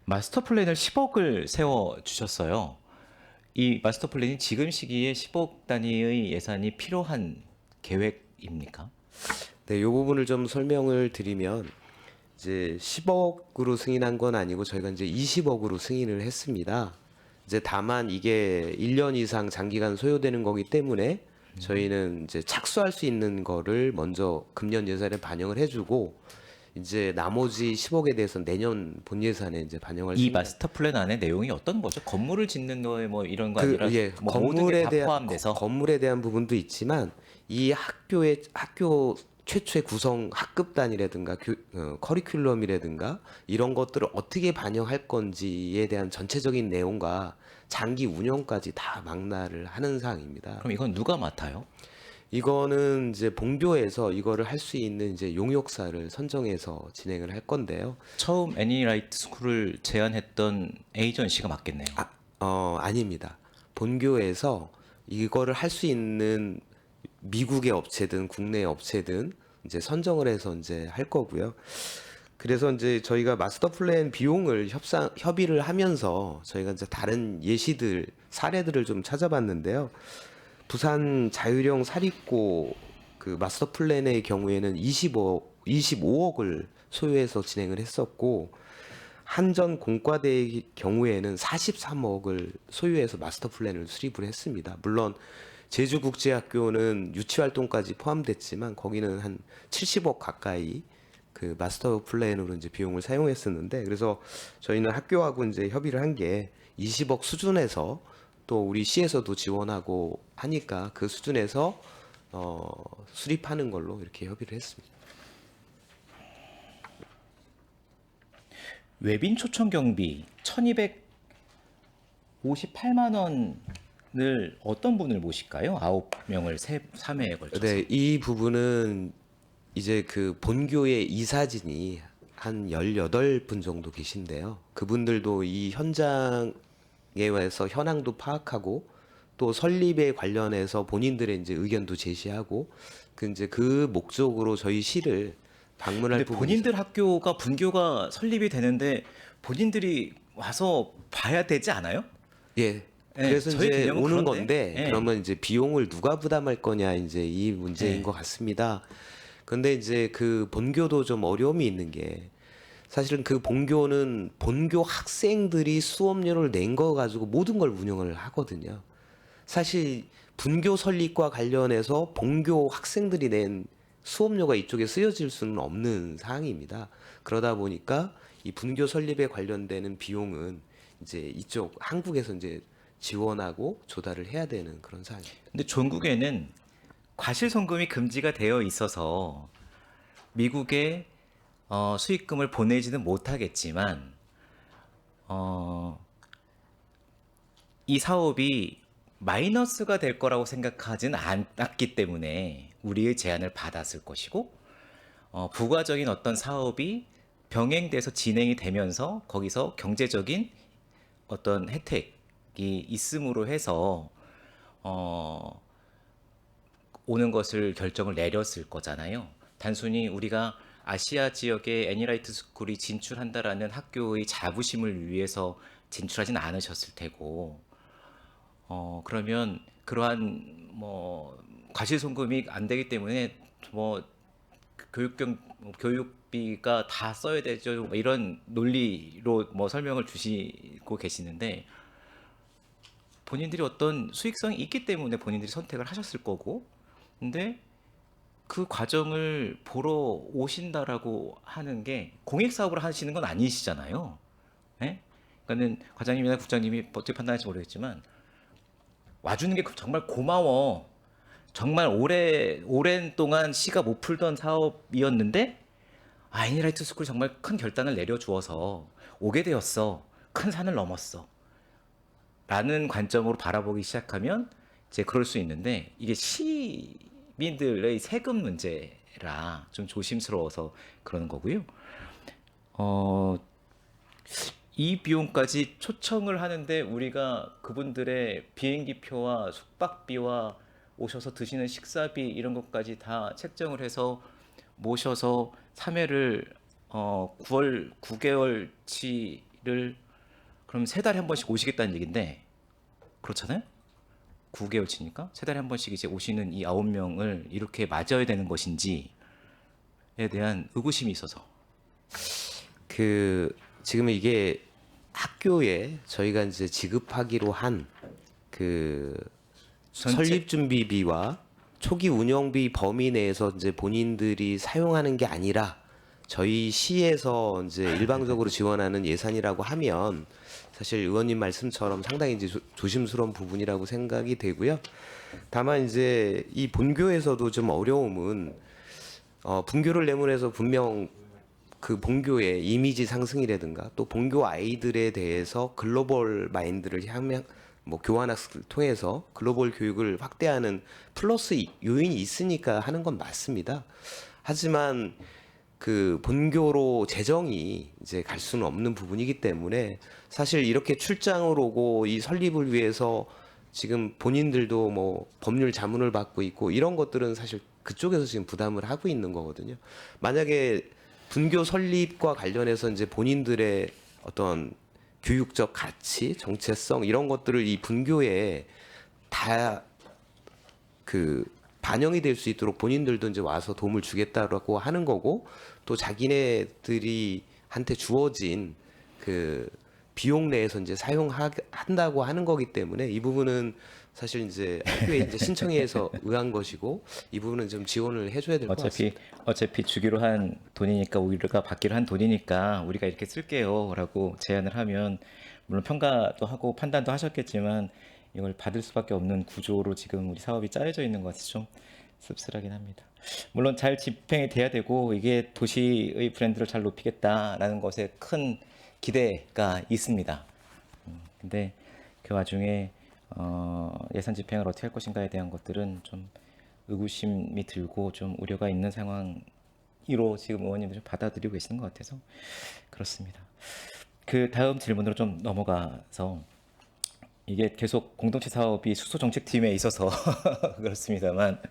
마스터 플랜을 10억을 세워 주셨어요. 이 마스터 플랜이 지금 시기에 10억 단위의 예산이 필요한 계획입니까? 네, 이 부분을 좀 설명을 드리면 이제 10억으로 승인한 건 아니고 저희가 이제 20억으로 승인을 했습니다. 이제 다만 이게 1년 이상 장기간 소요되는 거기 때문에 저희는 이제 착수할 수 있는 거를 먼저 금년 예산에 반영을 해주고 이제 나머지 10억에 대해서 내년 본 예산에 이제 반영할 수 이 있는 마스터 플랜 안에 내용이 어떤 거죠? 건물을 짓는 거에 뭐 이런 거 아니라 뭐 모든 게 다 포함돼서 건물에 대한 부분도 있지만 이 학교 최초의 구성 학급 단위라든가 커리큘럼이라든가 이런 것들을 어떻게 반영할 건지에 대한 전체적인 내용과 장기 운영까지 다 망라를 하는 사항입니다. 그럼 이건 누가 맡아요? 이거는 이제 본교에서 이거를 할 수 있는 이제 용역사를 선정해서 진행을 할 건데요. 처음 애니라이트 스쿨을 제안했던 에이전시가 맞겠네요. 아닙니다. 본교에서 이거를 할 수 있는 미국의 업체든 국내 업체든 이제 선정을 해서 이제 할 거고요. 그래서 이제 저희가 마스터 플랜 비용을 협의를 하면서 저희가 이제 다른 예시들, 사례들을 좀 찾아봤는데요. 부산 자율형 사립고 그 마스터 플랜의 경우에는 25억을 소요해서 진행을 했었고 한전 공과대의 경우에는 43억을 소유해서 마스터 플랜을 수립을 했습니다. 물론 제주국제학교는 유치활동까지 포함됐지만 거기는 한 70억 가까이 그 마스터 플랜으로 이제 비용을 사용했었는데, 그래서 저희는 학교하고 이제 협의를 한 게 20억 수준에서 또 우리 시에서도 지원하고 하니까 그 수준에서 수립하는 걸로 이렇게 협의를 했습니다. 외빈 초청 경비 1,258만 원을 어떤 분을 모실까요? 9명을 3회에 걸쳐서. 네, 이 부분은 이제 그 본교의 이사진이 한 18분 정도 계신데요. 그분들도 이 현장에 와서 현황도 파악하고 또 설립에 관련해서 본인들의 이제 의견도 제시하고 그 목적으로 저희 시를 방문할 근데 부분이 본인들 학교가 분교가 설립이 되는데 본인들이 와서 봐야 되지 않아요? 예. 그래서 저희 이제 개념은 오는 그런데. 건데 예. 그러면 이제 비용을 누가 부담할 거냐 이제 이 문제인 예. 것 같습니다. 근데 이제 그 본교도 좀 어려움이 있는 게 사실은 그 본교는 본교 학생들이 수업료를 낸 거 가지고 모든 걸 운영을 하거든요. 사실 분교 설립과 관련해서 본교 학생들이 낸 수업료가 이쪽에 쓰여질 수는 없는 사항입니다. 그러다 보니까 이 분교 설립에 관련되는 비용은 이제 이쪽 한국에서 이제 지원하고 조달을 해야 되는 그런 사항입니다. 근데 전국에는 과실송금이 금지가 되어 있어서 미국에 수익금을 보내지는 못하겠지만 이 사업이 마이너스가 될 거라고 생각하진 않았기 때문에 우리의 제안을 받았을 것이고 부가적인 어떤 사업이 병행돼서 진행이 되면서 거기서 경제적인 어떤 혜택이 있음으로 해서 오는 것을 결정을 내렸을 거잖아요. 단순히 우리가 아시아 지역에 애니라이트 스쿨이 진출한다라는 학교의 자부심을 위해서 진출하진 않으셨을 테고 그러면 그러한 과실송금이 안 되기 때문에 교육비가 다 써야 되죠 이런 논리로 설명을 주시고 계시는데 본인들이 어떤 수익성이 있기 때문에 본인들이 선택을 하셨을 거고 근데 그 과정을 보러 오신다라고 하는 게 공익 사업을 하시는 건 아니시잖아요. 예? 그러니까는 과장님이나 국장님이 어떻게 판단할지 모르겠지만 와주는 게 정말 고마워. 정말 오랜 동안 시가 못 풀던 사업이었는데 애니라이트 스쿨이 정말 큰 결단을 내려주어서 오게 되었어. 큰 산을 넘었어. 라는 관점으로 바라보기 시작하면 이제 그럴 수 있는데 이게 시민들의 세금 문제라 좀 조심스러워서 그러는 거고요. 이 비용까지 초청을 하는데 우리가 그분들의 비행기표와 숙박비와 오셔서 드시는 식사비 이런 것까지 다 책정을 해서 모셔서 3회를 9개월치를 그럼 3달에 한 번씩 오시겠다는 얘긴데 그렇잖아요? 9개월치니까 3달에 한 번씩 이제 오시는 이 9명을 이렇게 맞아야 되는 것인지에 대한 의구심이 있어서 지금 이게 학교에 저희가 이제 지급하기로 한 설립 준비비와 초기 운영비 범위 내에서 이제 본인들이 사용하는 게 아니라 저희 시에서 이제 일방적으로 지원하는 예산이라고 하면 사실 의원님 말씀처럼 상당히 이제 조심스러운 부분이라고 생각이 되고요. 다만 이제 이 본교에서도 좀 어려움은 분교를 내문해서 분명 그 본교의 이미지 상승이라든가 또 본교 아이들에 대해서 글로벌 마인드를 교환학습을 통해서 글로벌 교육을 확대하는 플러스 요인이 있으니까 하는 건 맞습니다. 하지만 그 본교로 재정이 이제 갈 수는 없는 부분이기 때문에 사실 이렇게 출장을 오고 이 설립을 위해서 지금 본인들도 법률 자문을 받고 있고 이런 것들은 사실 그쪽에서 지금 부담을 하고 있는 거거든요. 만약에 분교 설립과 관련해서 이제 본인들의 어떤 교육적 가치, 정체성 이런 것들을 이 분교에 다 그 반영이 될 수 있도록 본인들도 이제 와서 도움을 주겠다라고 하는 거고, 또 자기네들이 한테 주어진 그 비용 내에서 이제 사용한다고 하는 거기 때문에 이 부분은 사실 이제 학교에 이제 신청해서 의한 것이고, 이 부분은 좀 지원을 해줘야 될 것 같습니다. 어차피 주기로 한 돈이니까, 우리가 받기로 한 돈이니까 우리가 이렇게 쓸게요라고 제안을 하면, 물론 평가도 하고 판단도 하셨겠지만 이걸 받을 수밖에 없는 구조로 지금 우리 사업이 짜여져 있는 것 같아서 좀 씁쓸하긴 합니다. 물론 잘 집행이 돼야 되고 이게 도시의 브랜드를 잘 높이겠다라는 것에 큰 기대가 있습니다. 근데 그 와중에 예산 집행을 어떻게 할 것인가에 대한 것들은 좀 의구심이 들고 좀 우려가 있는 상황으로 지금 의원님들 좀 받아들이고 계시는 것 같아서 그렇습니다. 그 다음 질문으로 좀 넘어가서, 이게 계속 공동체 사업이 수소 정책팀에 있어서 그렇습니다만,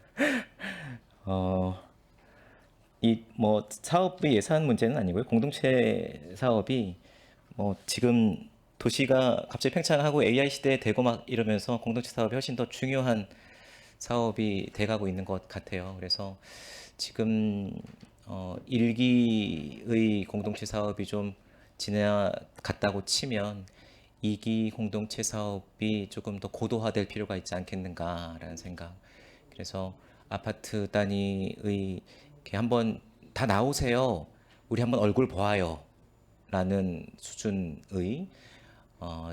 이 뭐 사업의 예산 문제는 아니고요. 공동체 사업이 뭐 지금 도시가 갑자기 팽창하고 AI 시대에 되고 막 이러면서 공동체 사업이 훨씬 더 중요한 사업이 돼가고 있는 것 같아요. 그래서 지금 1기의 공동체 사업이 좀 지나갔다고 치면 2기 공동체 사업이 조금 더 고도화될 필요가 있지 않겠는가라는 생각. 그래서 아파트 단위의 이렇게 한번 다 나오세요, 우리 한번 얼굴 보아요 라는 수준의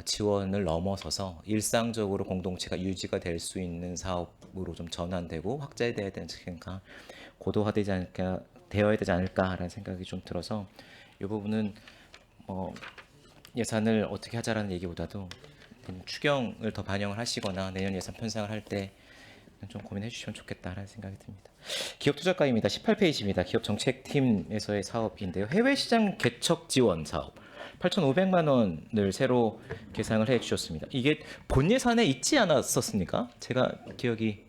지원을 넘어서서 일상적으로 공동체가 유지가 될 수 있는 사업으로 좀 전환되고 확장돼야 되지 않을까, 고도화되지 않을까, 되어야 되지 않을까라는 생각이 좀 들어서, 이 부분은 예산을 어떻게 하자라는 얘기보다도 추경을 더 반영을 하시거나 내년 예산 편성을 할 때 좀 고민해 주시면 좋겠다라는 생각이 듭니다. 기업 투자가입니다. 18페이지입니다. 기업 정책팀에서의 사업인데요. 해외 시장 개척 지원 사업 8,500만 원을 새로 계상을 해 주셨습니다. 이게 본 예산에 있지 않았었습니까? 제가 기억이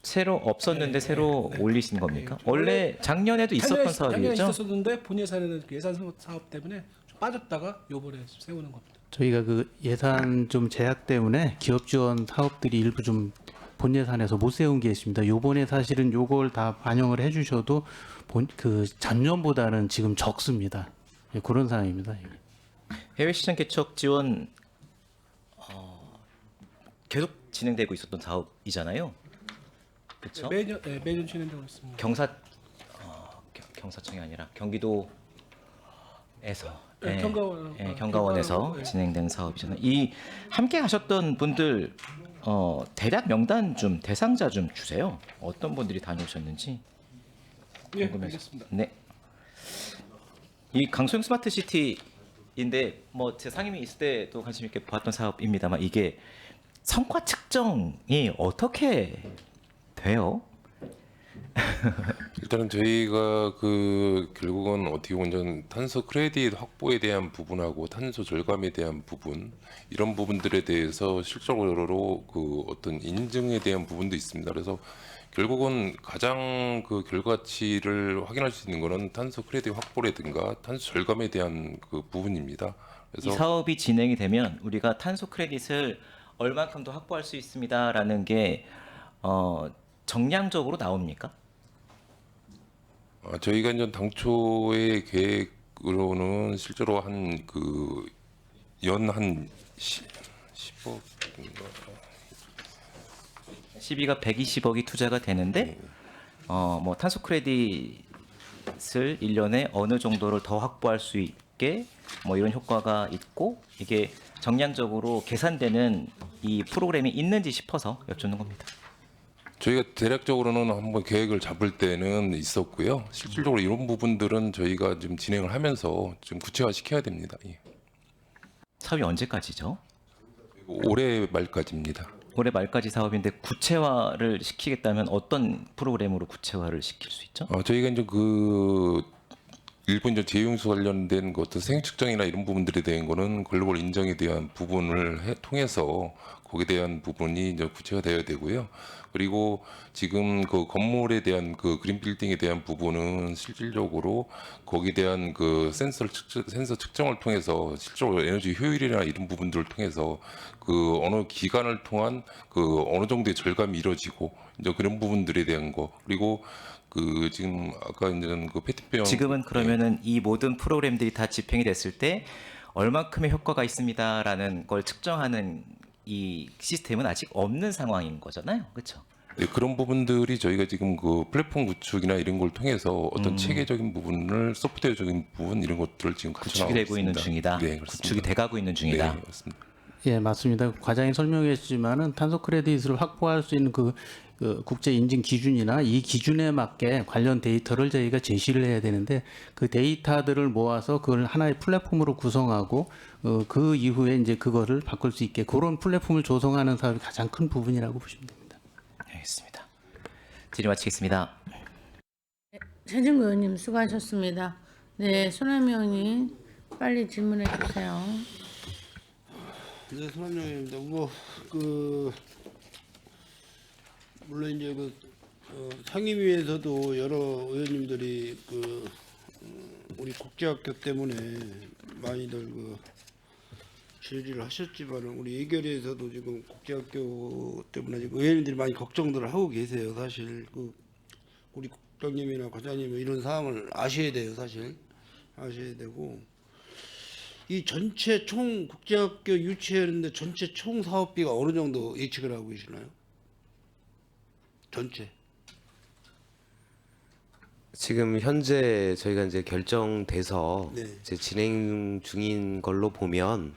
새로 없었는데 새로 올리신 겁니까? 원래 작년에도 있었던 작년에 사업이죠? 있었었는데 본 예산에는 그 예산 사업 때문에 좀 빠졌다가 요번에 세우는 겁니다. 저희가 그 예산 좀 제약 때문에 기업 지원 사업들이 일부 좀 본 예산에서 못 세운 게 있습니다. 요번에 사실은 요걸 다 반영을 해주셔도 그 작년보다는 지금 적습니다. 예, 그런 상황입니다. 해외 시장 개척 지원 계속 진행되고 있었던 사업이잖아요. 그렇죠? 매년 진행되고 있습니다. 경사청이 아니라 경기도에서 경가원에서 경가원, 진행된 사업이잖아요. 이 함께 하셨던 분들 대략 명단 좀, 대상자 좀 주세요. 어떤 분들이 다녀오셨는지 예, 궁금해서. 알겠습니다. 네. 이 강소형 스마트 시티인데 뭐 제 상임위 있을 때도 관심 있게 봤던 사업입니다만, 이게 성과 측정이 어떻게 돼요? 일단은 저희가 그 결국은 어떻게 보면 탄소 크레딧 확보에 대한 부분하고 탄소 절감에 대한 부분, 이런 부분들에 대해서 실질적으로 그 어떤 인증에 대한 부분도 있습니다. 그래서 결국은 가장 그 결과치를 확인할 수 있는 것은 탄소 크레딧 확보라든가 탄소 절감에 대한 그 부분입니다. 그래서 이 사업이 진행이 되면 우리가 탄소 크레딧을 얼만큼 더 확보할 수 있습니다라는 게 정량적으로 나옵니까? 저희가 이제 당초의 계획으로는 실제로 한 그 연 한 10억 12가 120억이 투자가 되는데 뭐 탄소 크레딧을 1년에 어느 정도를 더 확보할 수 있게 뭐 이런 효과가 있고, 이게 정량적으로 계산되는 이 프로그램이 있는지 싶어서 여쭙는 겁니다. 저희가 대략적으로는 한번 계획을 잡을 때는 있었고요. 실질적으로 이런 부분들은 저희가 지금 진행을 하면서 좀 구체화 시켜야 됩니다. 예. 사업이 언제까지죠? 올해 말까지입니다. 올해 말까지 사업인데 구체화를 시키겠다면 어떤 프로그램으로 구체화를 시킬 수 있죠? 저희가 이제 그 일본 이제 재용수 관련된 그 어떤 생육 측정이나 이런 부분들에 대한 거는 글로벌 인정에 대한 부분을 통해서 거기에 대한 부분이 이제 구체화 되어야 되고요. 그리고 지금 그 건물에 대한 그 그린 빌딩에 대한 부분은 실질적으로 거기에 대한 그 센서 측정을 통해서 실제로 에너지 효율이나 이런 부분들을 통해서 그 어느 기간을 통한 그 어느 정도의 절감이 이루어지고 이제 그런 부분들에 대한 거 그리고 그 지금 아까 이제 그 페트병 지금은 그러면은 이 모든 프로그램들이 다 집행이 됐을 때 얼마큼의 효과가 있습니다라는 걸 측정하는 이 시스템은 아직 없는 상황인 거잖아요, 그렇죠? 네, 그런 부분들이 저희가 지금 그 플랫폼 구축이나 이런 걸 통해서 어떤 체계적인 부분을 소프트웨어적인 부분 이런 것들을 지금 구축이 되고 있는 중이다. 네, 그렇습니다. 구축이 돼가고 있는 중이다. 네, 맞습니다. 예, 맞습니다. 과장이 설명했지만은 탄소 크레딧을 확보할 수 있는 그 국제 인증 기준이나 이 기준에 맞게 관련 데이터를 저희가 제시를 해야 되는데 그 데이터들을 모아서 그걸 하나의 플랫폼으로 구성하고 그 이후에 이제 그거를 바꿀 수 있게 그런 플랫폼을 조성하는 사업이 가장 큰 부분이라고 보시면 됩니다. 알겠습니다. 질의 마치겠습니다. 최진구 의원님 수고하셨습니다. 네, 손혜미 의원님 빨리 질문해 주세요. 네, 손한영입니다. 물론 이제 상임위에서도 여러 의원님들이 우리 국제학교 때문에 많이들 질의를 하셨지만 우리 예결위에서도 지금 국제학교 때문에 지금 의원님들이 많이 걱정들을 하고 계세요. 사실 우리 국장님이나 과장님 이런 사항을 아셔야 돼요. 사실 아셔야 되고. 이 전체 총 국제학교 유치하는데 전체 총 사업비가 어느 정도 예측을 하고 계시나요? 전체. 지금 현재 저희가 이제 결정돼서 네. 이제 진행 중인 걸로 보면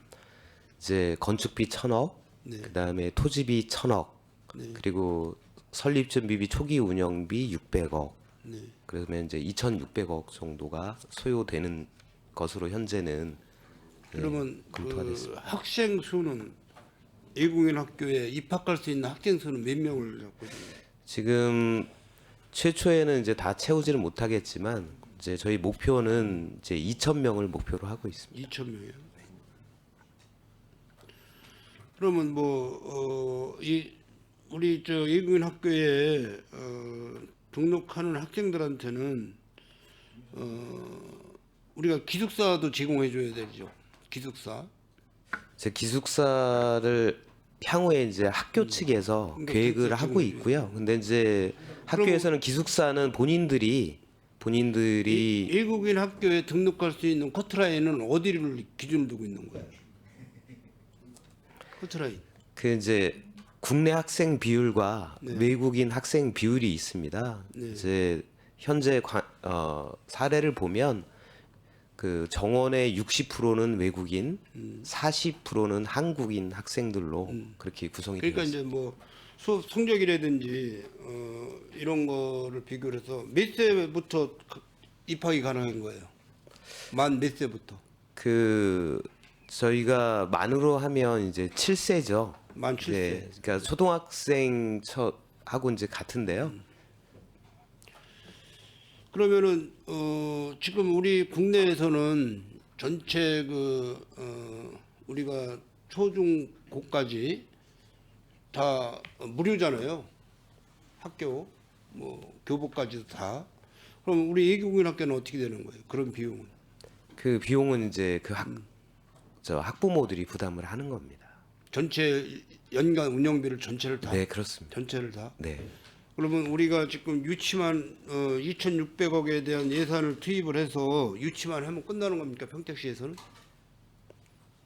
이제 건축비 1,000억, 네. 그다음에 토지비 1,000억, 네. 그리고 설립 준비비 초기 운영비 600억. 네. 그러면 이제 2,600억 정도가 소요되는 것으로 현재는 그러면 검토가 됐습니다. 학생 수는 예국인 학교에 입학할 수 있는 학생 수는 몇 명을 잡고 있나요? 지금 최초에는 이제 다 채우지는 못하겠지만 이제 저희 목표는 이제 2,000명을 목표로 하고 있습니다. 2,000명이요. 그러면 우리 예국인 학교에 등록하는 학생들한테는 우리가 기숙사도 제공해 줘야 되죠. 기숙사. 제 기숙사를 향후에 이제 학교 측에서 그러니까 계획을 기숙사 하고 지금 있고요. 근데 이제 학교에서는 기숙사는 본인들이 외국인 학교에 등록할 수 있는 커트라인은 어디를 기준으로 두고 있는 거예요? 커트라인. 그 이제 국내 학생 비율과 네. 외국인 학생 비율이 있습니다. 네. 이제 현재 사례를 보면 그 정원의 60%는 외국인, 40%는 한국인 학생들로 그렇게 구성이 되어 그러니까 있습니다. 이제 수업 성적이라든지 이런 거를 비교해서 몇 세부터 입학이 가능한 거예요? 만 몇 세부터? 그 저희가 만으로 하면 이제 7세죠. 만 7세. 그러니까 초등학생 하고 이제 같은데요. 그러면은 지금 우리 국내에서는 전체 우리가 초중고까지 다 무료잖아요. 학교 교복까지도 다. 그럼 우리 예국인 학교는 어떻게 되는 거예요? 그런 비용은? 그 비용은 이제 학부모들이 부담을 하는 겁니다. 전체 연간 운영비를 전체를 다? 네, 그렇습니다. 전체를 다? 네. 그러면 우리가 지금 유치만 2,600억에 대한 예산을 투입을 해서 유치만 하면 끝나는 겁니까? 평택시에서는?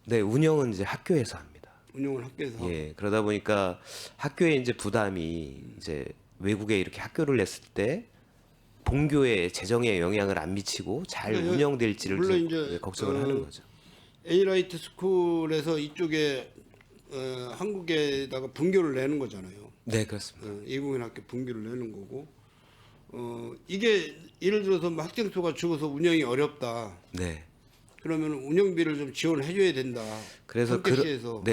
네, 운영은 이제 학교에서 합니다. 운영을 학교에서? 예, 그러다 보니까 학교에 이제 부담이 이제 외국에 이렇게 학교를 냈을 때 본교의 재정에 영향을 안 미치고 잘 그러니까 운영될지를 물론 좀 이제, 걱정을 하는 거죠. A라이트 스쿨에서 이쪽에 한국에다가 분교를 내는 거잖아요. 네, 그렇습니다. 예국인 학교 분교를 내는 거고 이게 예를 들어서 학생 수가 적어서 운영이 어렵다. 네. 그러면 운영비를 좀 지원해 줘야 된다. 그래서 평택시에서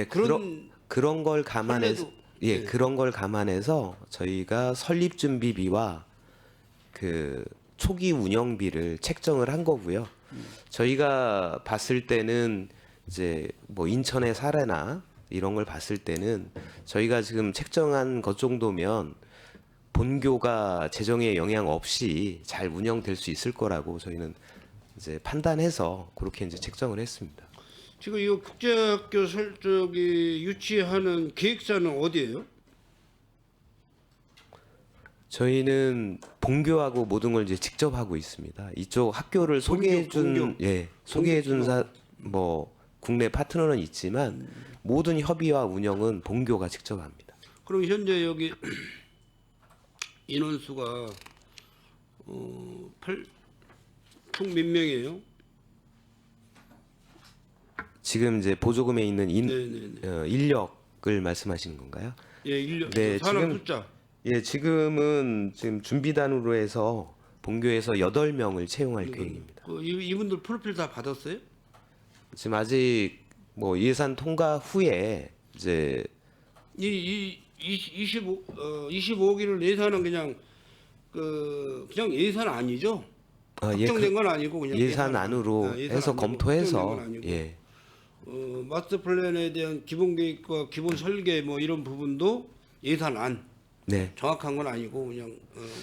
그런 걸 감안해서 선례도- 네. 그런 걸 감안해서 저희가 설립 준비비와 그 초기 운영비를 책정을 한 거고요. 저희가 봤을 때는 이제 인천의 사례나 이런 걸 봤을 때는 저희가 지금 책정한 것 정도면 본교가 재정에 영향 없이 잘 운영될 수 있을 거라고 저희는 이제 판단해서 그렇게 이제 책정을 했습니다. 지금 이거 국제학교 유치하는 기획사는 어디예요? 저희는 본교하고 모든 걸 이제 직접 하고 있습니다. 이쪽 학교를 소개해준 소개해준 뭐 국내 파트너는 있지만 모든 협의와 운영은 본교가 직접 합니다. 그럼 현재 여기 인원수가 총 몇 명이에요? 지금 이제 보조금에 있는 네네네. 인력을 말씀하시는 건가요? 예, 인력 네, 사람 지금- 숫자. 예, 지금 준비단으로 해서 본교에서 8명을 채용할 계획입니다. 이분들 프로필 다 받았어요? 지금 아직 뭐 예산 통과 후에 이제 25억을 예산은 그냥 그냥 예산 아니죠? 확정된 건 아니고 그냥 예산 안으로 예산 해서 아니고 검토해서 확정된 건 아니고. 예. 마스터 플랜에 대한 기본 계획과 기본 설계 뭐 이런 부분도 예산 안 네. 정확한 건 아니고 그냥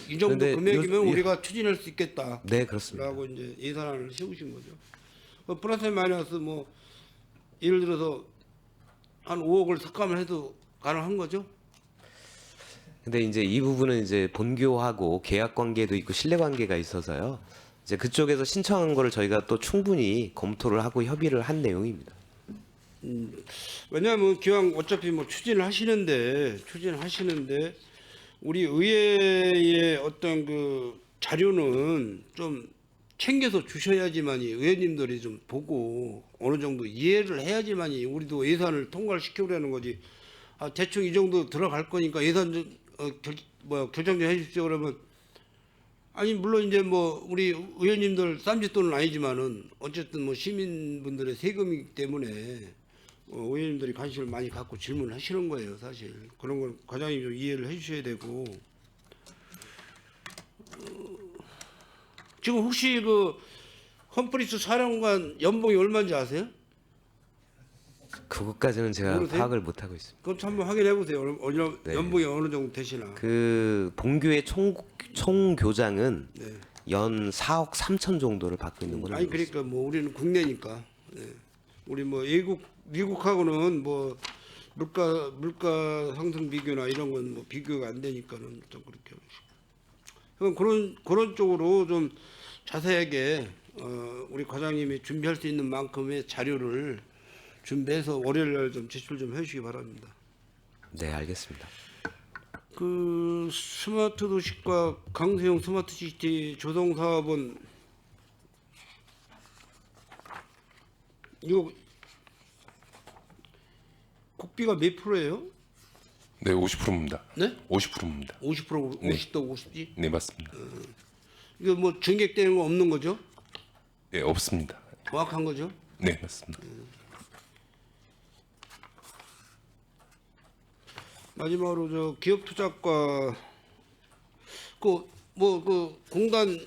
이 정도 그런데 금액이면 우리가 추진할 수 있겠다. 네, 그렇습니다. 라고 이제 예산안을 세우신 거죠. 플러스 마이너스 뭐 예를 들어서 한 5억을 삭감을 해도 가능한 거죠. 근데 이제 이 부분은 이제 본교하고 계약 관계도 있고 신뢰 관계가 있어서요. 이제 그쪽에서 신청한 거를 저희가 또 충분히 검토를 하고 협의를 한 내용입니다. 왜냐하면 기왕 어차피 뭐 추진하시는데 우리 의회의 어떤 그 자료는 좀 챙겨서 주셔야지만이 의원님들이 좀 보고 어느 정도 이해를 해야지만이 우리도 예산을 통과를 시키려는 거지. 아, 대충 이 정도 들어갈 거니까 예산 좀 결정 좀 해주십시오 그러면 아니 물론 이제 뭐 우리 의원님들 쌈짓돈은 아니지만은 어쨌든 뭐 시민분들의 세금이기 때문에 의원님들이 관심을 많이 갖고 질문을 하시는 거예요 사실. 그런 걸 과장님 좀 이해를 해주셔야 되고. 지금 혹시 그 험프리스 사령관 연봉이 얼마인지 아세요? 그것까지는 제가 모르세요? 파악을 못 하고 있습니다. 그것도 한번 확인해 보세요. 네. 연봉이 어느 정도 되시나. 그 본교의 총 교장은 네. 연 4억 3천 정도를 받고 있는 걸로 아니 알고 있습니다. 그러니까 뭐 우리는 국내니까. 네. 우리 뭐 미국하고는 뭐 물가 상승 비교나 이런 건 뭐 비교가 안 되니까는 좀 그렇게. 그럼 그런 쪽으로 좀 자세하게 우리 과장님이 준비할 수 있는 만큼의 자료를 준비해서 월요일 날 좀 제출 좀 해주시기 바랍니다. 네, 알겠습니다. 그 스마트 도시과 강세형 스마트 시티 조성 사업은 이거 국비가 몇 프로예요? 네, 50%입니다. 네? 50%입니다. 50% 네. 50도 50이? 네, 맞습니다. 이거 뭐 증액되는 거 없는 거죠? 네, 없습니다. 정확한 거죠? 네, 맞습니다. 마지막으로 저 기업투자과 그 공단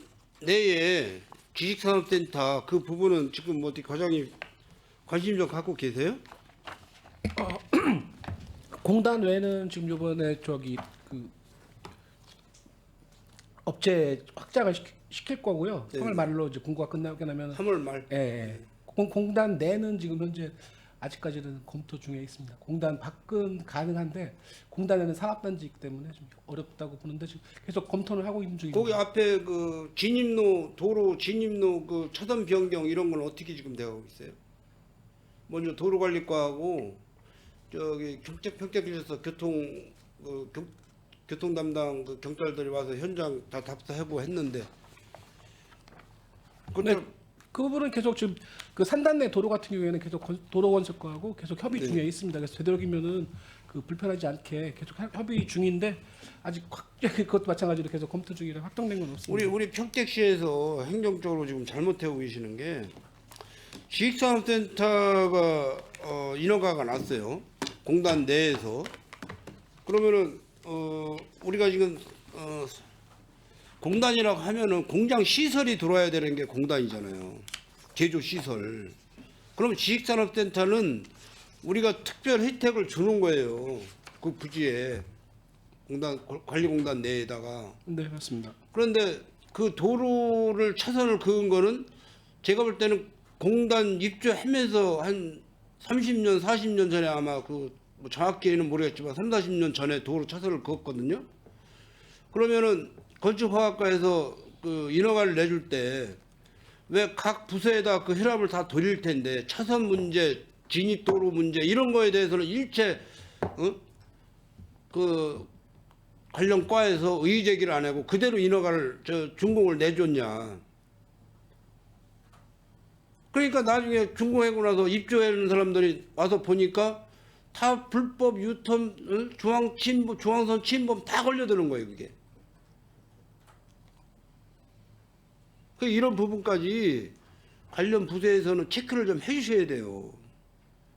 내에 지식산업센터 그 부분은 지금 뭐 어떻게 과장님 관심 좀 갖고 계세요? 공단 외에는 지금 이번에 그 업체 확장을 시킬 거고요. 네. 3월 말로 이제 공고가 끝나게 나면 3월 말. 예. 공단 내는 지금 현재 아직까지는 검토 중에 있습니다. 공단 밖은 가능한데 공단에는 산업단지이기 때문에 좀 어렵다고 보는데 지금 계속 검토를 하고 있는 중입니다. 거기 앞에 그 도로 진입로 그 차선 변경 이런 건 어떻게 지금 되고 있어요? 먼저 도로관리과하고 저기 평택에서 교통 담당 그 경찰들이 와서 현장 다 답사하고 했는데. 네, 그 부분은 계속 지금 그 산단 내 도로 같은 경우에는 계속 도로건설과하고 계속 협의 네. 중에 있습니다. 그래서 되도록이면은 그 불편하지 않게 계속 협의 중인데 아직 그것도 마찬가지로 계속 검토 중이라 확정된 건 없습니다. 우리 평택시에서 행정적으로 지금 잘못하고 계시는 게 지식산업센터가 인허가가 났어요. 공단 내에서. 그러면은 우리가 지금 공단이라고 하면은 공장 시설이 들어와야 되는 게 공단이잖아요. 제조 시설. 그럼 지식산업센터는 우리가 특별 혜택을 주는 거예요. 그 부지에 관리공단 내에다가. 네, 맞습니다. 그런데 그 도로를 차선을 그은 거는 제가 볼 때는 공단 입주하면서 한 30년, 40년 전에 아마 뭐 정확히는 모르겠지만 3, 40년 전에 도로 차선을 그었거든요. 그러면은 건축허가과에서 그 인허가를 내줄 때 왜 각 부서에다 그 혈압을 다 돌릴 텐데 차선 문제, 진입도로 문제 이런 거에 대해서는 일체 그 관련 과에서 의의 제기를 안 하고 그대로 인허가를 준공을 내줬냐. 그러니까 나중에 준공하고 나서 입주하는 사람들이 와서 보니까 다 불법 유턴, 중앙선 침범 다 걸려드는 거예요, 그게. 이런 부분까지 관련 부서에서는 체크를 좀 해주셔야 돼요.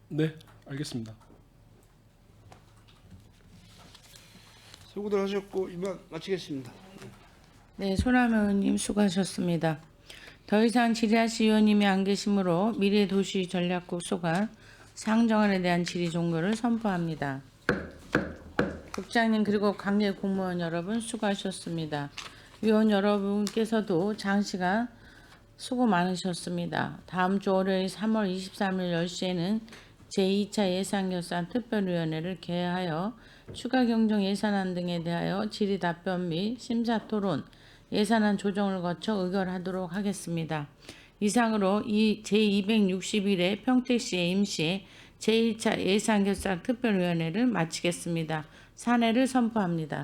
네, 알겠습니다. 수고들 하셨고 이만 마치겠습니다. 네, 소남 의원님 수고하셨습니다. 더 이상 질의하실 의원님이 안 계시므로 미래도시전략국 소관 상정안에 대한 질의 종료를 선포합니다. 국장님 그리고 관계 공무원 여러분 수고하셨습니다. 위원 여러분께서도 장시간 수고 많으셨습니다. 다음 주 월요일 3월 23일 10시에는 제2차 예산결산 특별위원회를 개회하여 추가 경정 예산안 등에 대하여 질의 답변 및 심사 토론, 예산안 조정을 거쳐 의결하도록 하겠습니다. 이상으로 이 제261회 평택시의 임시 제1차 예산결산 특별위원회를 마치겠습니다. 산회를 선포합니다.